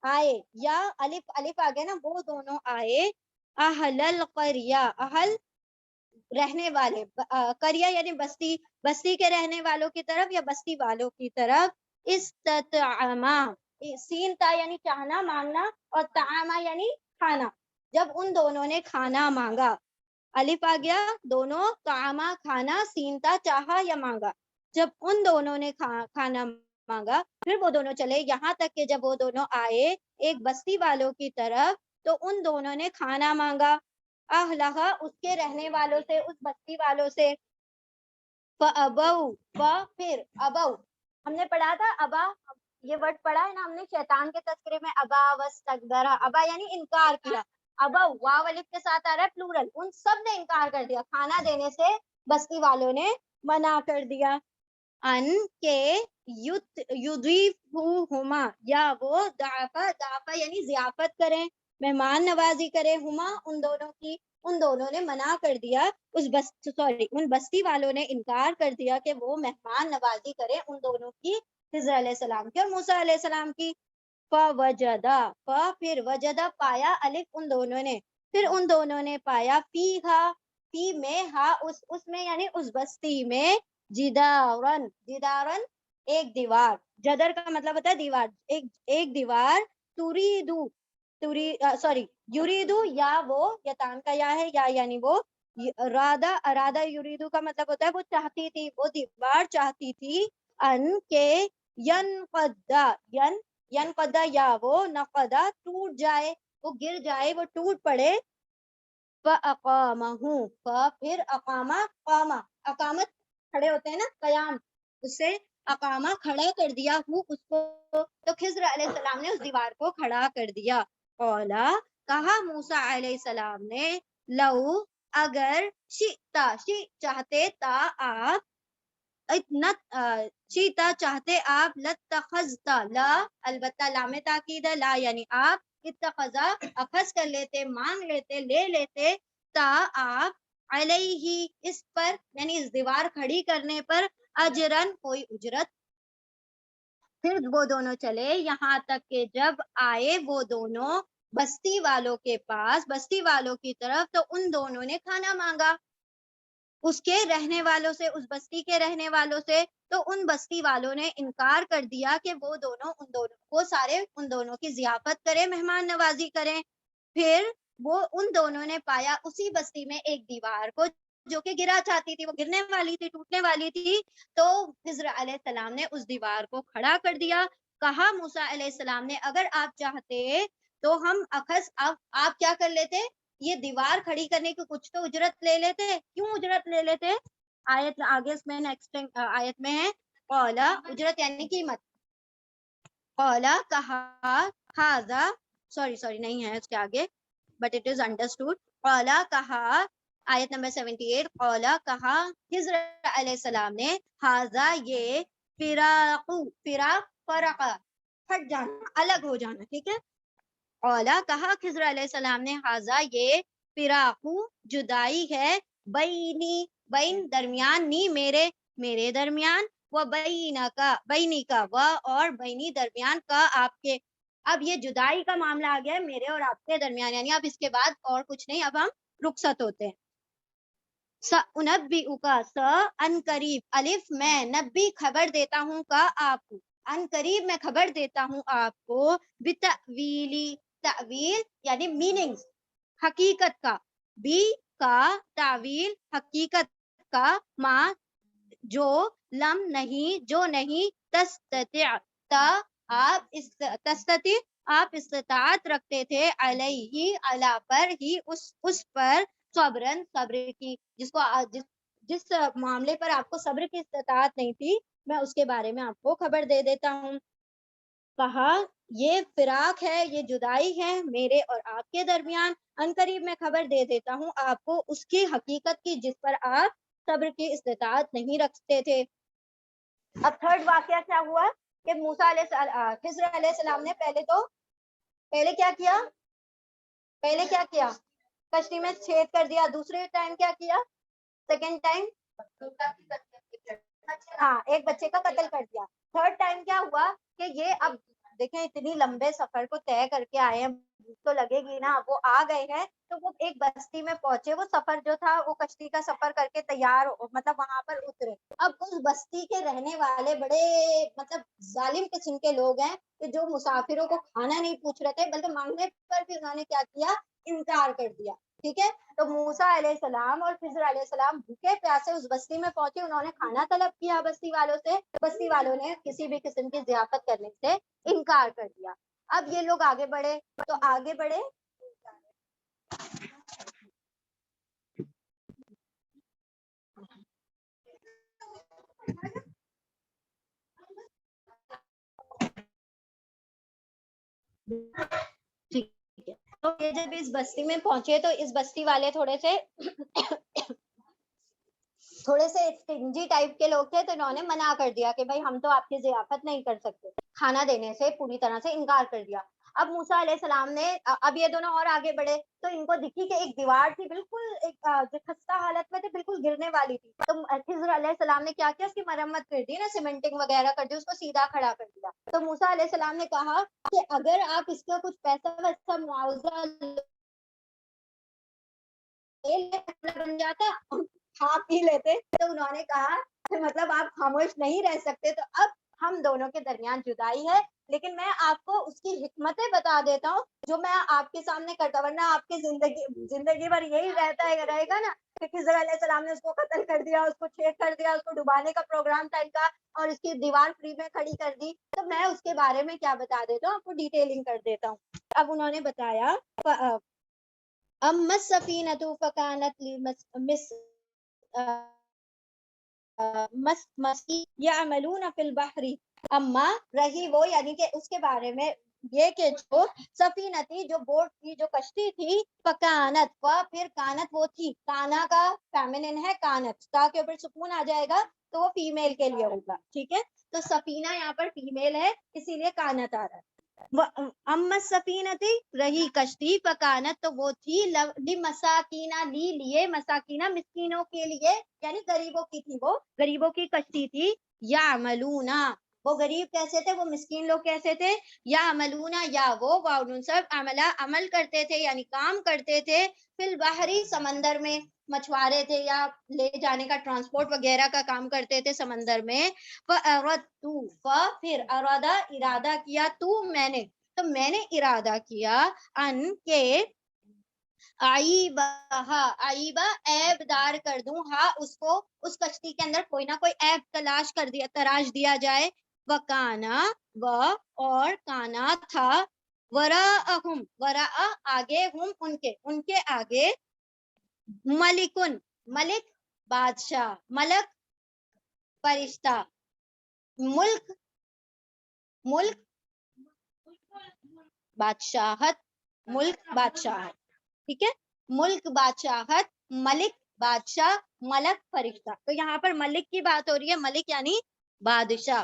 آئے, یا الف الف آگے نا, وہ دونوں آئے اہل القریہ, اہل رہنے والے, قریہ یعنی بستی, بستی کے رہنے والوں کی طرف یا بستی والوں کی طرف. استطعما, سین تا یعنی چاہنا مانگنا, اور طعاما یعنی کھانا. جب ان دونوں نے کھانا مانگا, الف آ گیا, دونوں طعاما کھانا, سین تا چاہا یا مانگا. جب ان دونوں نے کھانا مانگا, پھر وہ دونوں چلے, یہاں تک کہ جب وہ دونوں آئے ایک بستی والوں کی طرف, تو ان دونوں نے کھانا مانگا اہلہا, اس کے رہنے والوں سے, اس بستی والوں سے. فَأَبَوْا, پھر ابو, ہم نے پڑھا تھا ابا, یہ ورڈ پڑھا ہے نا ہم نے شیطان کے تذکرے میں, ابا واستکبر, ابا یعنی انکار کیا. ابا واو الف کے ساتھ آ رہا ہے پلورل, ان سب نے انکار کر دیا, کھانا دینے سے بستی والوں نے منع کر دیا. ان کے یضیفوہما, یا وہ ضعفہ یعنی ضیافت کریں, مہمان نوازی کرے, ہما ان دونوں کی, ان دونوں نے منع کر دیا, ان بستی والوں نے انکار کر دیا کہ وہ مہمان نوازی کرے ان دونوں کی, خضر علیہ السلام کی اور موسیٰ علیہ السلام کی. فوجدا, پھر وجدہ پایا, الف ان دونوں نے, پھر ان دونوں نے پایا, فیہا, فی میں, ہا اس میں یعنی اس بستی میں, جدارن, جدارن ایک دیوار, جدر کا مطلب ہوتا ہے دیوار, ایک دیوار, یریدو, یا وہ یتان کا یا ہے, یا یعنی وہ, ارادہ یریدو کا مطلب ہوتا ہے وہ چاہتی تھی, وہ دیوار چاہتی تھی, ان کے ینقدا, یا وہ نقدا ٹوٹ جائے, وہ گر جائے, وہ ٹوٹ پڑے. فَأَقَامَهُ, پھر اقامہ, قامہ, اقامت کھڑے ہوتے ہیں نا, قیام, اس سے اقامہ کھڑا کر دیا ہوں اس کو, تو خضر علیہ السلام نے اس دیوار کو کھڑا کر دیا. قولا, کہا موسیٰ علیہ السلام نے, لو, اگر, شئتا, چاہتے, تا آپ, شئتا چاہتے آپ, لتخذتا, لا البتہ لام تاکید, لا یعنی آپ, اتخذا اخذ کر لیتے, مانگ لیتے, لے لیتے, تا آپ, علیہ اس پر یعنی اس دیوار کھڑی کرنے پر, اجرن کوئی اجرت. پھر وہ دونوں چلے, یہاں تک کہ جب آئے وہ دونوں بستی والوں کے پاس, بستی والوں کی طرف, تو ان دونوں نے کھانا مانگا اس کے رہنے والوں سے, اس بستی کے رہنے والوں سے, تو ان بستی والوں نے انکار کر دیا کہ وہ سارے ان دونوں کی ضیافت کریں, مہمان نوازی کریں. پھر وہ ان دونوں نے پایا اسی بستی میں ایک دیوار کو جو کہ گرا چاہتی تھی, وہ گرنے والی تھی, ٹوٹنے والی تھی, تو خضر علیہ السلام نے اس دیوار کو کھڑا کر دیا. کہا موسیٰ علیہ السلام نے اگر آپ چاہتے تو ہم اخذ آپ کیا کر لیتے, یہ دیوار کھڑی کرنے کی کچھ تو اجرت لے لیتے. کیوں اجرت لے لیتے؟ آیت آگے اس میں نیکسٹ آیت میں ہے قولا, اجرت یعنی قیمت. قولا کہا, ہاذا سوری نہیں ہے اس کے آگے, بٹ اٹ از انڈرسٹوڈ. قولا کہا, آیت نمبر 78, قولا کہا خضر علیہ السلام نے, ہاذا یہ, فراق فرق پھٹ جانا, الگ ہو جانا, ٹھیک ہے. قولا کہا خضر علیہ السلام نے, ہاذا یہ, فراق جدائی ہے, بین درمیان, نی میرے درمیان, و بینی کا و اور بینی درمیان کا آپ کے. اب یہ جدائی کا معاملہ آ گیا ہے میرے اور آپ کے درمیان, یعنی اب اس کے بعد اور کچھ نہیں, اب ہم رخصت ہوتے ہیں. سأنبئک, ان قریب, الف میں, نبی خبر دیتا ہوں کا آپ کو, ان قریب میں خبر دیتا ہوں آپ کو, بتأویلی, تعویل یعنی میننگز, حقیقت کا, بی کا تعویل حقیقت کا, ما جو, لم نہیں جو نہیں, تستطع آپ استطاعت رکھتے تھے, علیہ علا پر ہی, اس پر, صبرن صبر کی, جس معاملے پر آپ کو صبر کی استطاعت نہیں تھی, میں اس کے بارے میں آپ کو خبر دے دیتا ہوں. کہا یہ فراق ہے, یہ جدائی ہے میرے اور آپ کے درمیان, ان قریب میں خبر دے دیتا ہوں آپ کو اس کی حقیقت کی جس پر آپ صبر کی استطاعت نہیں رکھتے تھے. اب تھرڈ واقعہ کیا ہوا کہ موسیٰ خضر علیہ السلام نے پہلے کیا کیا, کشتی میں چھید کر دیا. دوسرے ٹائم کیا کیا, سیکنڈ ٹائم ہاں ایک بچے کا قتل کر دیا. تھرڈ ٹائم کیا ہوا کہ یہ, اب دیکھیں اتنی لمبے سفر کو طے کر کے آئے ہیں, تو لگے گی نا, وہ آ گئے ہیں تو وہ ایک بستی میں پہنچے, وہ سفر جو تھا وہ کشتی کا سفر کر کے تیار, مطلب وہاں پر اترے. اب اس بستی کے رہنے والے بڑے مطلب ظالم قسم کے لوگ ہیں کہ جو مسافروں کو کھانا نہیں پوچھ رہے تھے, بلکہ مانگنے پر بھی انہوں نے کیا کیا, انکار کر دیا. ٹھیک ہے, تو موسیٰ علیہ السلام اور خضر علیہ السلام بھوکے پیاسے اس بستی میں پہنچے, انہوں نے کھانا طلب کیا بستی والوں سے, بستی والوں نے کسی بھی قسم کی ضیافت کرنے سے انکار کر دیا. اب یہ لوگ آگے بڑھے, تو آگے بڑھے ٹھیک ہے, تو یہ جب اس بستی میں پہنچے تو اس بستی والے تھوڑے سے اسٹنجی ٹائپ کے لوگ تھے, تو انہوں نے منع کر دیا کہ بھائی ہم تو آپ کی ضیافت نہیں کر سکتے, کھانا دینے سے پوری طرح سے انکار کر دیا. اب موسیٰ علیہ السلام نے, اب یہ دونوں اور آگے بڑھے تو ان کو دکھی کہ ایک دیوار تھی بالکل ایک خستہ حالت میں تھی, بالکل گرنے والی تھی. تو خضر علیہ السلام نے کیا کیا, اس کی مرمت کر دی نا, سیمنٹنگ وغیرہ کر دی, اس کو سیدھا کھڑا کر دیا. تو موسیٰ علیہ السلام نے کہا کہ اگر آپ اس کا کچھ پیسہ ویسا معاوضہ بن جاتا, کھا پی لیتے. تو انہوں نے کہا کہ مطلب آپ خاموش نہیں رہ سکتے, تو اب ہم دونوں کے درمیان جدائی ہے, لیکن میں آپ کو اس کی حکمتیں بتا دیتا ہوں جو میں آپ کے سامنے کرتا, ورنہ آپ کی زندگی بھر یہی رہے گا نا کہ خضر علیہ السلام نے اس کو قتل کر دیا, اس کو چھید کر دیا, اس کو ڈبانے کا پروگرام تھا ان کا, اور اس کی دیوار فری میں کھڑی کر دی. تو میں اس کے بارے میں کیا بتا دیتا ہوں, آپ کو ڈیٹیلنگ کر دیتا ہوں. اب انہوں نے بتایا اما السفینۃ فکانت یعملون فی البحر, اما رہی وہ, یعنی کہ اس کے بارے میں یہ کہ جو سفینتی, جو بوٹ تھی, جو کشتی تھی, فکانت, پھر کانت وہ تھی, کانا کا فیمنن ہے کانت, تا کے اوپر سکون آ جائے گا تو وہ فیمیل کے لیے ہوگا. ٹھیک ہے, تو سفینہ یہاں پر فیمیل ہے, اسی لیے کانت آ رہا ہے. اما سفینتی رہی کشتی, فکانت تو وہ تھی, لمساکینہ لیے, مساکینہ مسکینوں کے لیے, یعنی غریبوں کی تھی, وہ غریبوں کی کشتی تھی. یعملون, وہ غریب کیسے تھے, وہ مسکین لوگ کیسے تھے, یعملون, یا وہ واؤن سب عملہ, عمل کرتے تھے یعنی کام کرتے تھے, فی البحر, سمندر میں, مچھوارے تھے یا لے جانے کا ٹرانسپورٹ وغیرہ کا کام کرتے تھے سمندر میں. پھر ارادہ کیا, میں نے, تو میں نے ارادہ کیا, ان کے عیبہ عیب دار کر دوں, ہاں اس کو, اس کشتی کے اندر کوئی نہ کوئی عیب تلاش دیا جائے, وکانا و اور کانا تھا وراءہم وراء آگے ہم ان کے آگے ملکن ملک بادشاہ ملک فرشتہ ملک ملک بادشاہت ملک بادشاہت ٹھیک ہے ملک بادشاہت ملک بادشاہ ملک فرشتہ تو یہاں پر ملک کی بات ہو رہی ہے ملک یعنی بادشاہ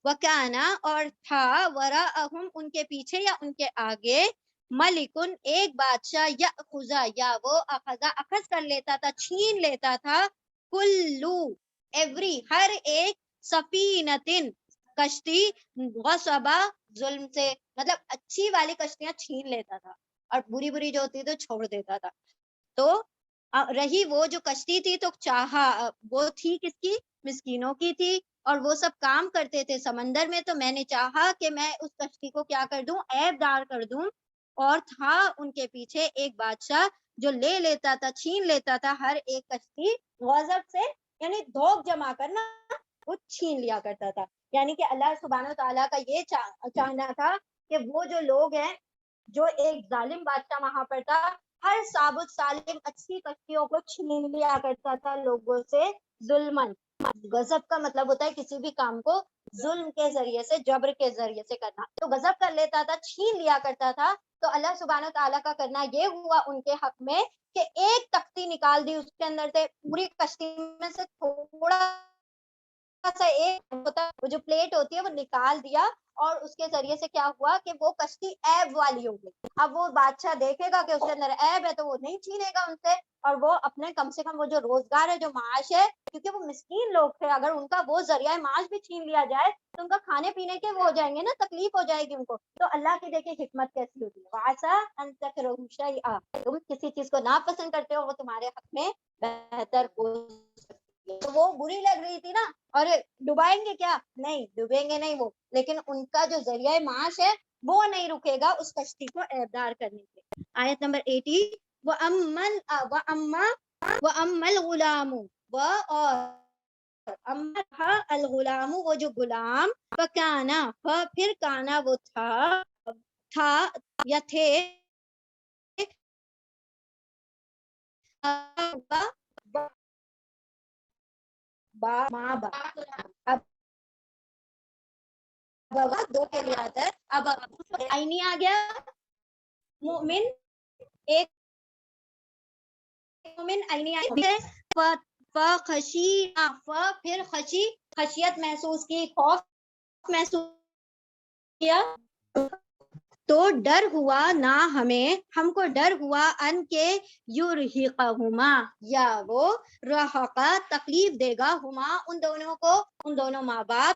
وکانا اور تھا وراءہم ان کے پیچھے یا ان کے آگے ملکن ایک بادشاہ یا خزا یا وہ اخذ کر لیتا تھا چھین لیتا تھا کلو ایوری ہر ایک سفینتن کشتی غصبہ ظلم سے مطلب اچھی والی کشتیاں چھین لیتا تھا اور بری بری جو ہوتی تو چھوڑ دیتا تھا تو رہی وہ جو کشتی تھی تو چاہا وہ تھی کس کی مسکینوں کی تھی اور وہ سب کام کرتے تھے سمندر میں تو میں نے چاہا کہ میں اس کشتی کو کیا کر دوں عیب دار کر دوں اور تھا ان کے پیچھے ایک بادشاہ جو لے لیتا تھا چھین لیتا تھا ہر ایک کشتی غضب سے یعنی دھوک جما کر نا وہ چھین لیا کرتا تھا یعنی کہ اللہ سبحانہ تعالیٰ کا یہ چاہنا تھا کہ وہ جو لوگ ہیں جو ایک ظالم بادشاہ وہاں پر تھا ہر ثابت سالم اچھی کشتیوں کو چھین لیا کرتا تھا لوگوں سے ظلمن غضب کا مطلب ہوتا ہے کسی بھی کام کو ظلم کے ذریعے سے جبر کے ذریعے سے کرنا تو غضب کر لیتا تھا چھین لیا کرتا تھا تو اللہ سبحانہ تعالیٰ کا کرنا یہ ہوا ان کے حق میں کہ ایک تختی نکال دی اس کے اندر سے پوری کشتی میں سے تھوڑا سا ایک ہوتا وہ جو پلیٹ ہوتی ہے وہ نکال دیا اور اس کے ذریعے سے کیا ہوا کہ وہ کشتی عیب والی ہو گئی اب وہ بادشاہ دیکھے گا کہ اس کے اندر عیب ہے تو وہ نہیں چھینے گا ان سے اور وہ اپنے کم سے کم وہ جو روزگار ہے جو معاش ہے کیونکہ وہ مسکین لوگ تھے اگر ان کا وہ ذریعہ معاش بھی چھین لیا جائے تو ان کا کھانے پینے کے وہ ہو جائیں گے نا تکلیف ہو جائے گی ان کو تو اللہ کی دیکھیں حکمت کیسی ہوتی ہے وَعَسَىٰ أَن تَكْرَهُوا شَيْئًا تم کسی چیز کو ناپسند کرتے ہو وہ تمہارے حق میں بہتر ہو تو وہ بری لگ رہی تھی نا اور ڈبائیں گے کیا نہیں ڈوبیں گے نہیں وہ لیکن ان کا جو ذریعہ معاش ہے وہ نہیں رکے گا اس کشتی کو عیبدار کرنے سے آیت نمبر 80 وَأَمَّا الْغُلَامُ اما الغلام وہ جو غلام فکانا پھر کانا وہ تھا یا تھے اب دو کے لیے آتا ہے اب آئینی آ گیا مومن ایک مومن آئینی پھر خشیت محسوس کی خوف محسوس کیا تو ڈر ہوا نہ ہم کو ڈر ہوا ان کے یرہقہما یا وہ رہقا تکلیف دے گا ہما ان دونوں کو ان دونوں ماں باپ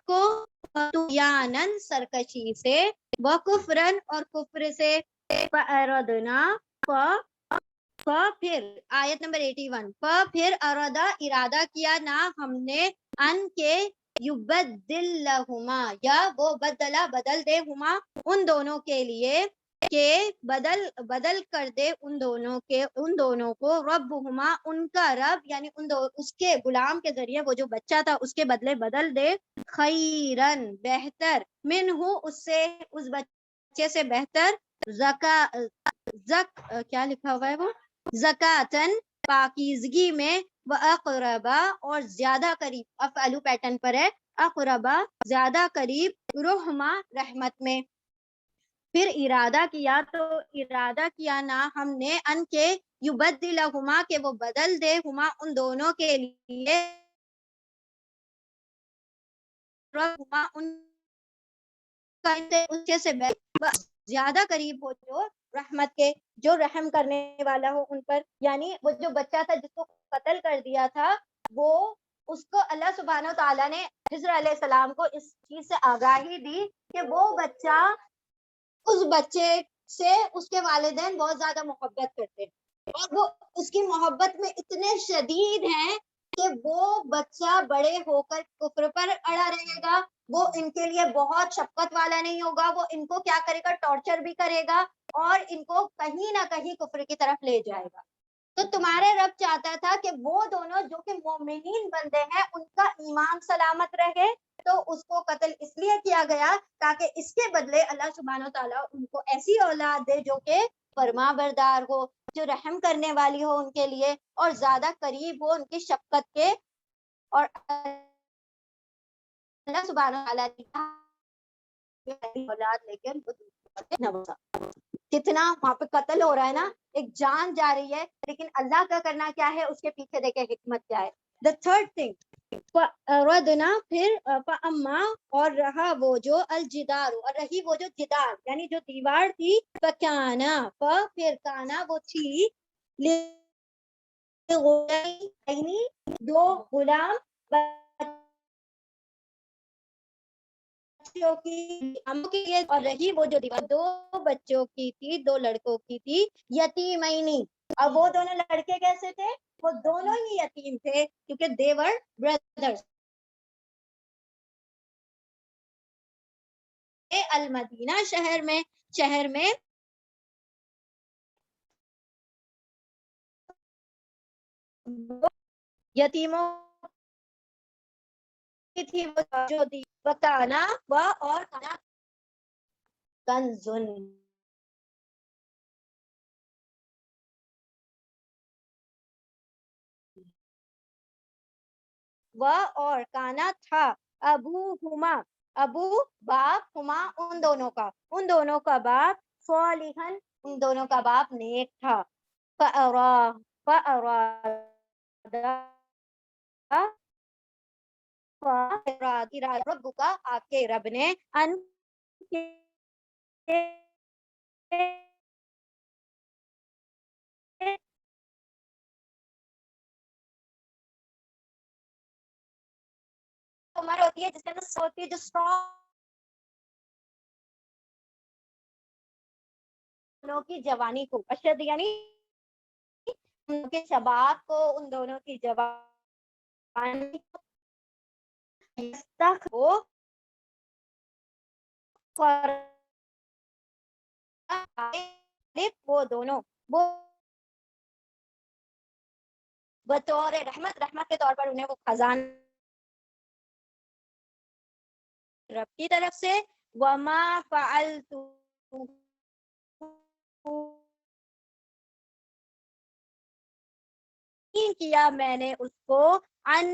کو طغیانن سرکشی سے وکفرن اور کفر سے فاردنا پھر آیت نمبر 81 پھر ارادہ کیا نہ ہم نے ان کے یبدل لہما یا وہ بدل دے ہما ان دونوں کے لیے کہ بدل کر دے ان دونوں کو رب ہما ان کا رب یعنی اس کے غلام کے ذریعے وہ جو بچہ تھا اس کے بدلے بدل دے خیرن بہتر منہ اس سے اس بچے سے بہتر کیا لکھا ہوا ہے وہ زکاتن پاکیزگی میں وَأَقْرَبَ اور زیادہ قریب افعلو پیٹرن پر ہے اقربا زیادہ قریب رحمہ رحمت میں پھر ارادہ کیا نہ ہم نے ان کے یبدلہما کہ وہ بدل دے ہما ان دونوں کے لیے رحمہ ان کا سے زیادہ قریب ہو جو رحمت کے جو رحم کرنے والا ہو ان پر یعنی وہ جو بچہ تھا جس کو قتل کر دیا تھا وہ اس کو اللہ سبحانہ تعالیٰ نے خضر علیہ السلام کو اس چیز سے آگاہی دی کہ وہ بچہ اس بچے سے اس کے والدین بہت زیادہ محبت کرتے ہیں اور وہ اس کی محبت میں اتنے شدید ہیں کہ وہ بچہ بڑے ہو کر کفر پر اڑا رہے گا وہ ان کے لیے بہت شفقت والا نہیں ہوگا وہ ان کو کیا کرے گا ٹارچر بھی کرے گا اور ان کو کہیں نہ کہیں کفر کی طرف لے جائے گا تو تمہارے رب چاہتا تھا کہ وہ دونوں جو کہ مومنین بندے ہیں ان کا ایمان سلامت رہے، تو اس کو قتل اس لیے کیا گیا تاکہ اس کے بدلے اللہ سبحانہ تعالیٰ ان کو ایسی اولاد دے جو کہ فرما بردار ہو، جو رحم کرنے والی ہو ان کے لیے، اور زیادہ قریب ہو ان کی شفقت کے. اور اللہ سبحانہ تعالیٰ کی اولاد لے کے ان کو نوازا. کتنا وہاں پہ قتل ہو رہا ہے نا، ایک جان جا رہی ہے، لیکن اللہ کا کرنا کیا ہے، اس کے پیچھے دیکھیں حکمت کیا ہے. دا تھرڈ تھنگ ردنا، پھر اما، اور رہا وہ جو الجدار، اور رہی وہ جو جدار یعنی جو دیوار تھی، فکانا، پھر کانا وہ تھی، دو غلام بچوں کی، اور رہی وہ جو دیوار دو بچوں کی تھی، دو لڑکوں کی تھی، یتیمینی. اور وہ دونوں لڑکے کیسے تھے؟ وہ دونوں ہی یتیم تھے کیونکہ دیور بردرز. المدینہ شہر میں یتیموں کی تھی وہ جو دی وکانا و اور کانا کنزن، و اور کانا تھا، ابو باپ، ہما ان دونوں کا باپ، صالحن ان دونوں کا باپ نیک تھا. رب کا آپ کے رب نے ان عمر ہوتی ہے جس کے اندر ہوتی ہے جو اسٹرانگ کی جوانی کو، اشد یعنی ان کے شباب کو، ان دونوں کی جوانی کو وہ دونوں وہ بطور رحمت کے طور پر انہیں وہ خزان رب کی طرف سے. وما فعلت کیا میں نے اس کو ان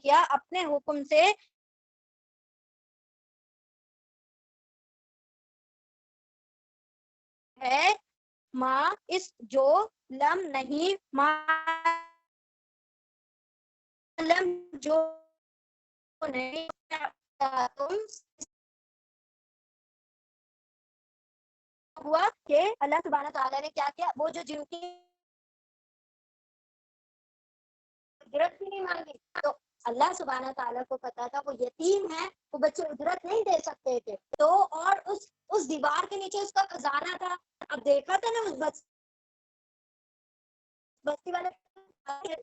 کیا اپنے حکم سے، ہے ماں اس جو لم نہیں، لم جو نہیں تم ہوا کہ اللہ سبحانہ تعالیٰ نے کیا کیا، وہ جو جن کی اجرت بھی نہیں مانگی، تو اللہ سبحانہ تعالیٰ کو پتا تھا وہ یتیم ہے، وہ بچے اجرت نہیں دے سکتے تھے، تو اور اس دیوار کے نیچے اس کا خزانہ تھا. اب دیکھا تھا نا اس بستی والے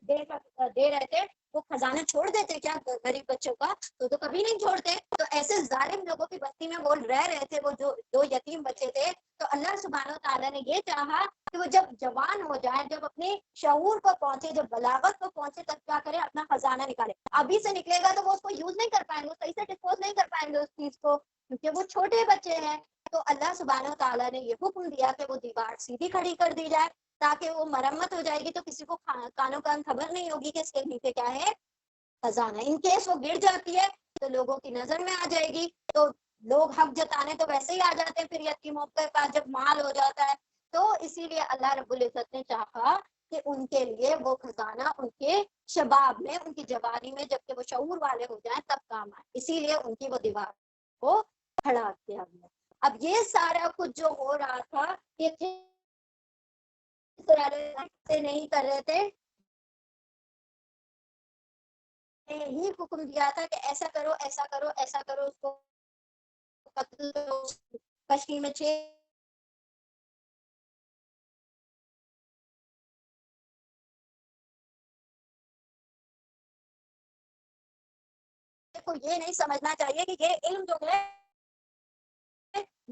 دے رہے تھے، وہ خزانہ چھوڑ دیتے کیا غریب بچوں کا؟ تو کبھی نہیں چھوڑتے. تو ایسے ظالم لوگوں کی بستی میں وہ رہ رہے تھے، وہ جو دو یتیم بچے تھے. تو اللہ سبحانہ تعالیٰ نے یہ چاہا کہ وہ جب جوان ہو جائے، جب اپنے شعور کو پہنچے، جب بلاغت کو پہنچے، تب کیا کرے، اپنا خزانہ نکالے. ابھی سے نکلے گا تو وہ اس کو یوز نہیں کر پائیں گے، صحیح سے ڈسپوز نہیں کر پائیں گے اس چیز کو، کیونکہ وہ چھوٹے بچے ہیں. تو اللہ سبحانہ تعالیٰ نے یہ حکم دیا کہ وہ دیوار سیدھی کھڑی کر دی جائے، تاکہ وہ مرمت ہو جائے گی تو کسی کو کانوں کان خبر نہیں ہوگی کہ اس کے نیچے کیا ہے، خزانہ. ان کیس وہ گر جاتی ہے تو لوگوں کی نظر میں آ جائے گی، تو لوگ حق جتانے تو ویسے ہی آ جاتے ہیں پھر یتیموں کے پاس جب مال ہو جاتا ہے. تو اسی لیے اللہ رب العزت نے چاہا کہ ان کے لیے وہ خزانہ ان کے شباب میں، ان کی جوانی میں، جب کہ وہ شعور والے ہو جائیں تب کام آئے. اسی لیے ان کی وہ دیوار کو کھڑا کیا گیا. اب یہ سارا کچھ جو ہو رہا تھا یہ سے نہیں کر رہے تھے، ہی حکم دیا تھا کہ ایسا کرو ایسا کرو ایسا کرو، اس کو قتل کرو. کشتی میں 6 کو یہ نہیں سمجھنا چاہیے کہ یہ علم جو ہے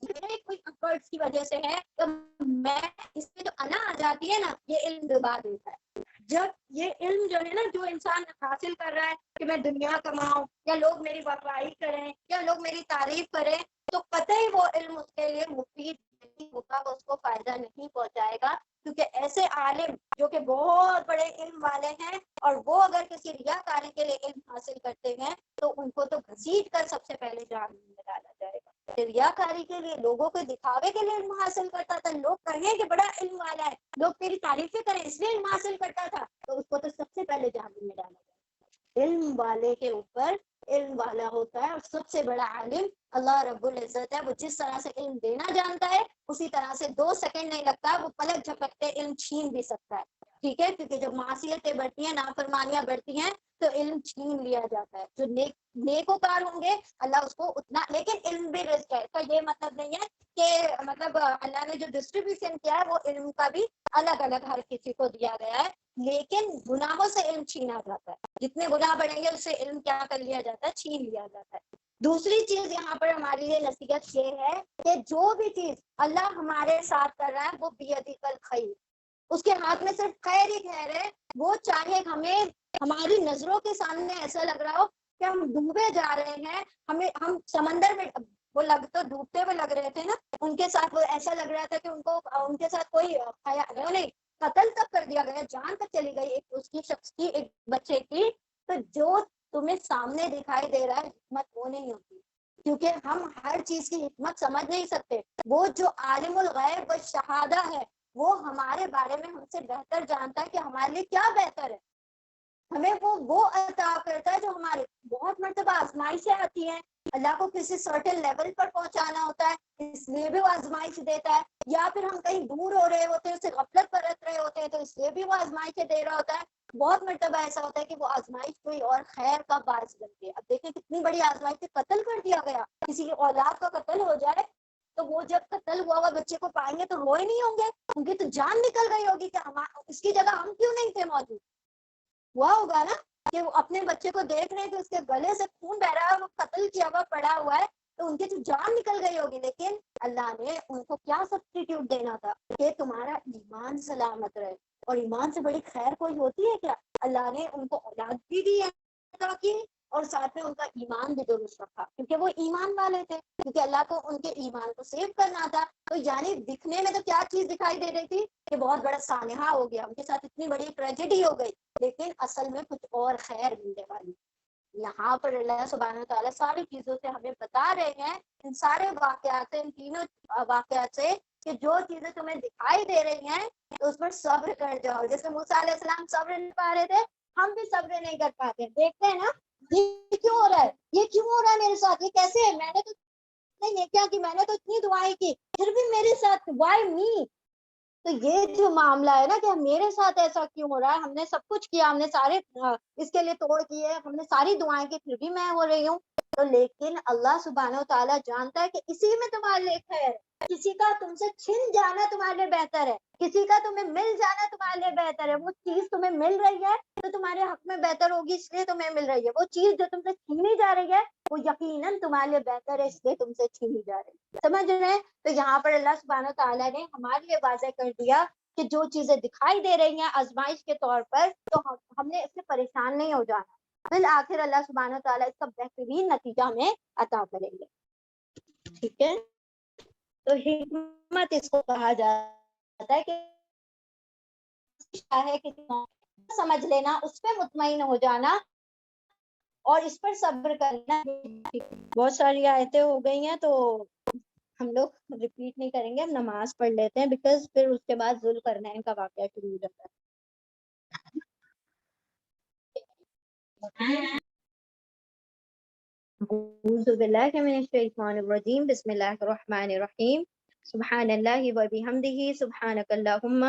میرے کوئی ایفرٹس کی وجہ سے ہے تو میں اس میں جو انا آ جاتی ہے نا، یہ علم دبا دیتا ہے. جب یہ علم جو ہے نا، جو انسان حاصل کر رہا ہے کہ میں دنیا کماؤں یا لوگ میری واہواہی کریں یا لوگ میری تعریف کریں، تو قطعی وہ علم اس کے لیے مفید نہیں ہوگا، وہ اس کو فائدہ نہیں پہنچائے گا. کیونکہ ایسے عالم جو کہ بہت بڑے علم والے ہیں اور وہ اگر کسی ریاکاری کے لیے علم حاصل کرتے ہیں تو ان کو تو گھسیٹ کر سب سے پہلے جہنم میں ڈالا جائے گا. ریاکاری کے لیے، لوگوں کے دکھاوے کے لیے علم حاصل کرتا تھا، لوگ کہیں کہ بڑا علم والا ہے، لوگ تیری تعریفیں کریں اس لیے علم حاصل کرتا تھا، تو اس کو تو سب سے پہلے جہنم میں ڈالا جائے گا. علم والے کے اوپر علم والا ہوتا ہے، اور سب سے بڑا عالم اللہ رب العزت ہے. وہ جس طرح سے علم دینا جانتا ہے اسی طرح سے 2 سیکنڈ نہیں لگتا، وہ پلک جھپکتے علم چھین بھی سکتا ہے. ٹھیک ہے، کیونکہ جب معصیتیں بڑھتی ہیں، نافرمانیاں بڑھتی ہیں تو علم چھین لیا جاتا ہے. جو نیکوکار ہوں گے اللہ اس کو اتنا، لیکن علم بھی رزق ہے. تو یہ مطلب نہیں ہے کہ مطلب اللہ نے جو ڈسٹریبیوشن کیا ہے وہ علم کا بھی الگ الگ ہر کسی کو دیا گیا ہے، لیکن گناہوں سے علم چھینا جاتا ہے. جتنے گناہ بڑھیں گے اس سے علم کیا کر لیا جاتا ہے، چھین لیا جاتا ہے. دوسری چیز یہاں پر ہمارے لیے نصیحت یہ ہے کہ جو بھی چیز اللہ ہمارے ساتھ کر رہا ہے وہ بیدک الخیر، اس کے ہاتھ میں صرف خیر ہی خیر ہے. وہ چاہے ہمیں ہماری نظروں کے سامنے ایسا لگ رہا ہو کہ ہم ڈوبے جا رہے ہیں، ہم سمندر میں، وہ تو ڈوبتے ہوئے لگ رہے تھے نا، ان کے ساتھ وہ ایسا لگ رہا تھا کہ ان کو ان کے ساتھ کوئی نہیں، قتل تک کر دیا گیا، جان تک چلی گئی ایک اس کی شخص کی، ایک بچے کی. تو جو تمہیں سامنے دکھائی دے رہا ہے حکمت وہ نہیں ہوتی، کیونکہ ہم ہر چیز کی حکمت سمجھ نہیں سکتے. وہ جو عالم الغیب و شہادہ ہے وہ ہمارے بارے میں ہم سے بہتر جانتا ہے کہ ہمارے لیے کیا بہتر ہے. ہمیں وہ عطا کرتا ہے جو ہمارے، بہت مرتبہ آزمائشیں آتی ہیں، اللہ کو کسی سرٹن لیول پر پہنچانا ہوتا ہے اس لیے بھی وہ آزمائش دیتا ہے، یا پھر ہم کہیں دور ہو رہے ہوتے ہیں، اسے غفلت برت رہے ہوتے ہیں تو اس لیے بھی وہ آزمائشیں دے رہا ہوتا ہے. بہت مرتبہ ایسا ہوتا ہے کہ وہ آزمائش کوئی اور خیر کا باعث بنتی ہے. اب دیکھیں کتنی بڑی آزمائش سے قتل کر دیا گیا، کسی کی اولاد کا قتل ہو جائے تو وہ جب قتل ہوا ہوا بچے کو پائیں گے تو روئے نہیں ہوں گے، ان کی تو جان نکل گئی ہوگی کہ اس کی جگہ ہم کیوں نہیں تھے موجود. ہوا ہوگا نا کہ وہ اپنے بچے کو دیکھ رہے ہیں کہ اس کے گلے سے خون بہ رہا ہے، وہ قتل کیا ہوا پڑا ہوا ہے، تو ان کی تو جان نکل گئی ہوگی. لیکن اللہ نے ان کو کیا سبسٹیٹیوٹ دینا تھا کہ تمہارا ایمان سلامت رہے. اور ایمان سے بڑی خیر کوئی ہوتی ہے کیا؟ اللہ نے ان کو اولاد بھی دی ہے تاکہ، اور ساتھ میں ان کا ایمان بھی درست رکھا کیونکہ وہ ایمان والے تھے، کیونکہ اللہ کو ان کے ایمان کو سیو کرنا تھا. تو یعنی دکھنے میں تو کیا چیز دکھائی دے رہی تھی کہ بہت بڑا سانحہ ہو گیا، ان کے ساتھ اتنی بڑی ٹریجڈی ہو گئی، لیکن اصل میں کچھ اور خیر ملنے والی. یہاں پر اللہ سبحانہ تعالیٰ ساری چیزوں سے ہمیں بتا رہے ہیں، ان سارے واقعات سے، ان تینوں واقعات سے، کہ جو چیزیں تمہیں دکھائی دے رہی ہیں تو اس پر صبر کر جاؤ. جیسے موسیٰ علیہ السلام صبر نہیں پا رہے تھے، ہم بھی صبر نہیں کر پاتے. دیکھتے ہیں نا یہ کیوں ہو رہا ہے، یہ کیوں ہو رہا ہے میرے ساتھ، یہ کیسے ہے، میں نے تو نہیں یہ کیا کہ میں نے تو اتنی دعائیں کی پھر بھی میرے ساتھ، وائی می. تو یہ جو معاملہ ہے نا کہ میرے ساتھ ایسا کیوں ہو رہا ہے، ہم نے سب کچھ کیا، ہم نے سارے اس کے لیے توڑ کیے، ہم نے ساری دعائیں کی پھر بھی میں ہو رہی ہوں. تو لیکن اللہ سبحانہ و تعالیٰ جانتا ہے کہ اسی میں تمہارے لیے خیر ہے. کسی کا تم سے چھن جانا تمہارے لیے بہتر ہے، کسی کا تمہیں مل جانا تمہارے لیے بہتر ہے. وہ چیز تمہیں مل رہی ہے تو تمہارے حق میں بہتر ہوگی اس لیے تمہیں مل رہی ہے. وہ چیز جو تم سے چھینی جا رہی ہے وہ یقیناً تمہارے لیے بہتر ہے اس لیے تم سے چھینی جا رہی ہے. سمجھ رہے ہیں؟ تو یہاں پر اللہ سبحانہ تعالیٰ نے ہمارے لیے واضح کر دیا کہ جو چیزیں دکھائی دے رہی ہیں آزمائش کے طور پر تو ہم نے اس سے پریشان نہیں ہو جانا. بالآخر اللہ سبحانہ تعالیٰ اس کا بہترین نتیجہ ہمیں عطا کریں گے. ٹھیک ہے، تو حکمت اس کو کہا جاتا ہے کہ سمجھ لینا، اس پہ مطمئن ہو جانا اور اس پر صبر کرنا. بہت ساری آیتیں ہو گئی ہیں تو ہم لوگ ریپیٹ نہیں کریں گے، ہم نماز پڑھ لیتے ہیں بیکاز پھر اس کے بعد ذل کرنین کا واقعہ شروع ہو جاتا ہے. اعوذ باللہ من الشیطان الرجیم، بسم اللہ الرحمن الرحیم. سبحان اللہ وبحمدہ، سبحانک اللہم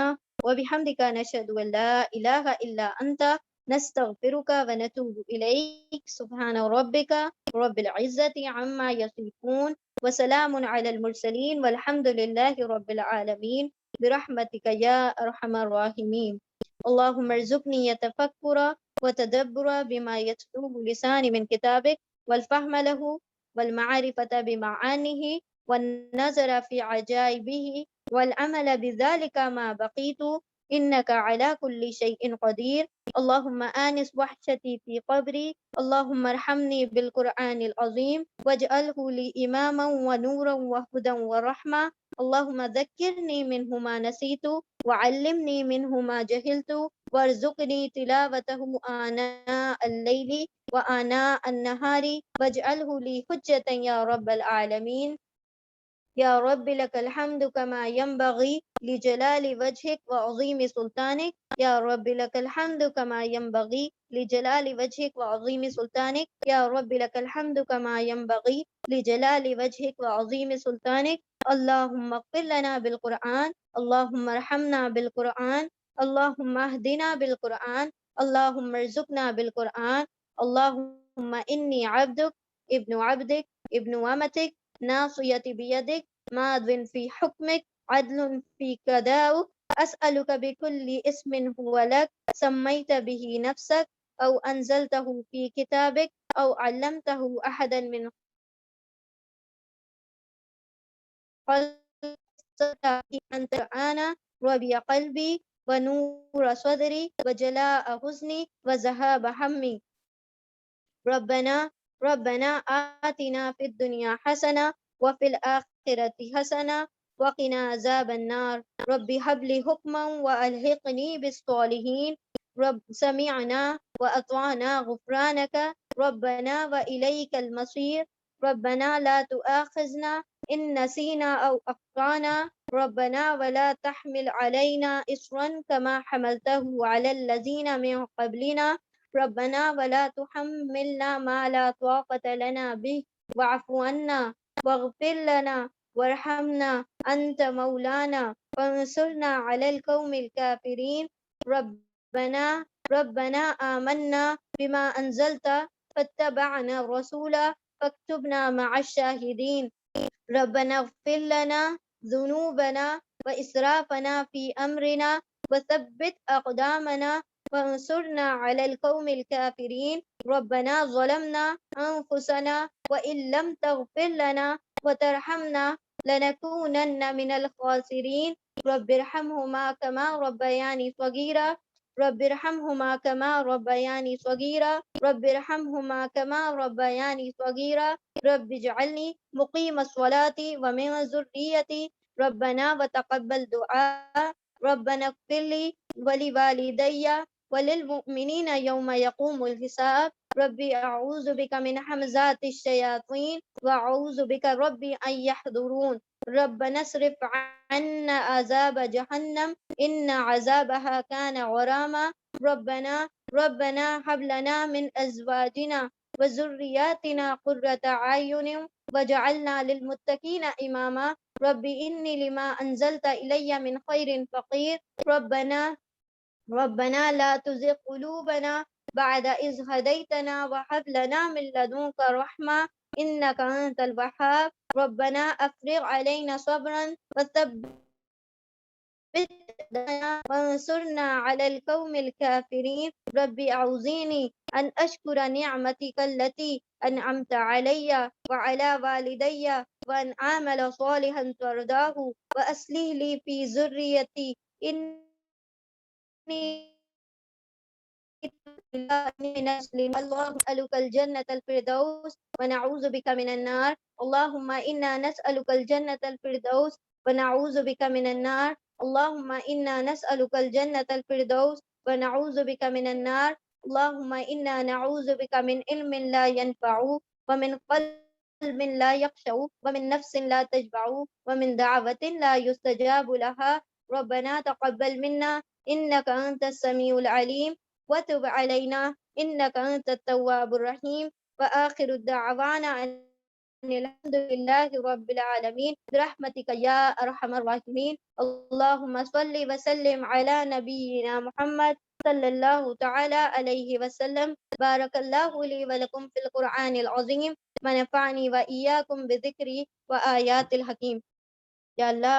وبحمدک، نشہد ان لا الہ الا انت، نستغفرک ونتوب الیک. سبحان ربک رب العزت عما یصفون وسلام علی المرسلین والحمد للہ رب العالمین برحمتک یا ارحم الراحمین. اللہم ارزقنی تفکر وتدبر بما یتلوه لسانی من کتابک والفهم له والمعرفة بمعانه والنظر في عجائبه والعمل بذلك ما بقيت إنك على كل شيء قدير. اللهم آنس وحشتي في قبري. اللهم ارحمني بالقرآن العظيم واجعله لي إماما ونورا وهدى ورحمة. اللهم ذكرني منه ما نسيت وعلمني منه ما جهلت وارزقني تلاوته آناء الليل وآناء النهار واجعله لي حجة يا رب العالمين. يا رب لك الحمد كما ينبغي لجلال وجهك وعظيم سلطانك. يا رب لك الحمد كما ينبغي لجلال وجهك وعظيم سلطانك. يا رب لك الحمد كما ينبغي لجلال وجهك وعظيم سلطانك. اللهم اغفر لنا بالقرآن. اللهم ارحمنا بالقرآن. اللهم اهدنا بالقرآن. اللهم ارزقنا بالقرآن. اللهم إني عبدك ابن عبدك ابن أمتك ناصيتي بيدك ماض في حكمك عدل في قضاؤك. أسألك بكل اسم هو لك سميت به نفسك أو أنزلته في كتابك أو علمته أحدا من خلقك أنت أنا ربي قلبي ونور صدري وجلاء حزني وذهاب همي. ربنا آتنا في الدنيا حسنة وفي الآخرة حسنة وقنا عذاب النار. رب هب لي حكما وألحقني بالصالحين. رب سمعنا وأطعنا غفرانك ربنا وإليك المصير. ربنا لا تؤاخذنا إن نسينا أو أخطأنا ربنا ولا تحمل علينا إصرا كما حملته على الذين من قبلنا ربنا ولا تحملنا ما لا طاقة لنا به واعف عنا واغفر لنا وارحمنا أنت مولانا فانصرنا على القوم الكافرين. ربنا آمنا بما أنزلت فاتبعنا الرسول فاكتبنا مع الشاهدين. ربنا اغفر لنا ذنوبنا وإسرافنا في أمرنا وثبت أقدامنا وانصرنا على القوم الكافرين. ربنا ظلمنا أنفسنا وإن لم تغفر لنا وترحمنا لنكونن من الخاسرين. رب ارحمهما كما ربياني صغيرا. رب ارحمهما كما ربياني صغيرا. رب ارحمهما كما ربياني صغيرا. رب اجعلني مقيم الصلاة ومن ذريتي ربنا وتقبل دعاء. ربنا اغفر لي ولوالدي وللمؤمنين يوم يقوم الحساب. ربي أعوذ بك من همزات الشياطين وأعوذ بك ربي أن يحضرون. ربنا اصرف عنا عذاب جهنم إن عذابها كان غراما. ربنا هب لنا من أزواجنا وذرياتنا قرة أعين وجعلنا للمتقين إماما. رب إني لما أنزلت إلي من خير فقير. ربنا لا تزغ قلوبنا بعد إذ هديتنا وهب لنا من لدنك رحمة إنك أنت الوهاب. ربنا أفرغ علينا صبرا وثبت وانصرنا على القوم الكافرين. ربي أعوذني أن أشكر نعمتك التي أنعمت علي وعلى والدي وأن أعمل صالحا ترضاه وأصلح لي في ذريتي إني اللهم نسألك الجنة الفردوس ونعوذ بك من النار. اللهم إنا نسألك الجنة الفردوس ونعوذ بك من النار. اللهم إنا نسألك الجنة الفردوس ونعوذ بك من النار. اللهم إنا نعوذ بك من علم لا ينفع ومن قلب لا يخشع ومن نفس لا تشبع ومن دعوة لا يستجاب لها. ربنا تقبل منا إنك أنت السميع العليم وتب علينا إنك أنت التواب الرحيم. وآخر الدعوانا أن الحمد لله رب العالمين برحمتك يا أرحم الراحمين. اللهم صل وسلم على نبينا محمد صلى الله تعالى عليه وسلم. بارك الله لي ولكم في القرآن العظيم ونفعني وإياكم بذكري وآيات الحكيم. یا اللہ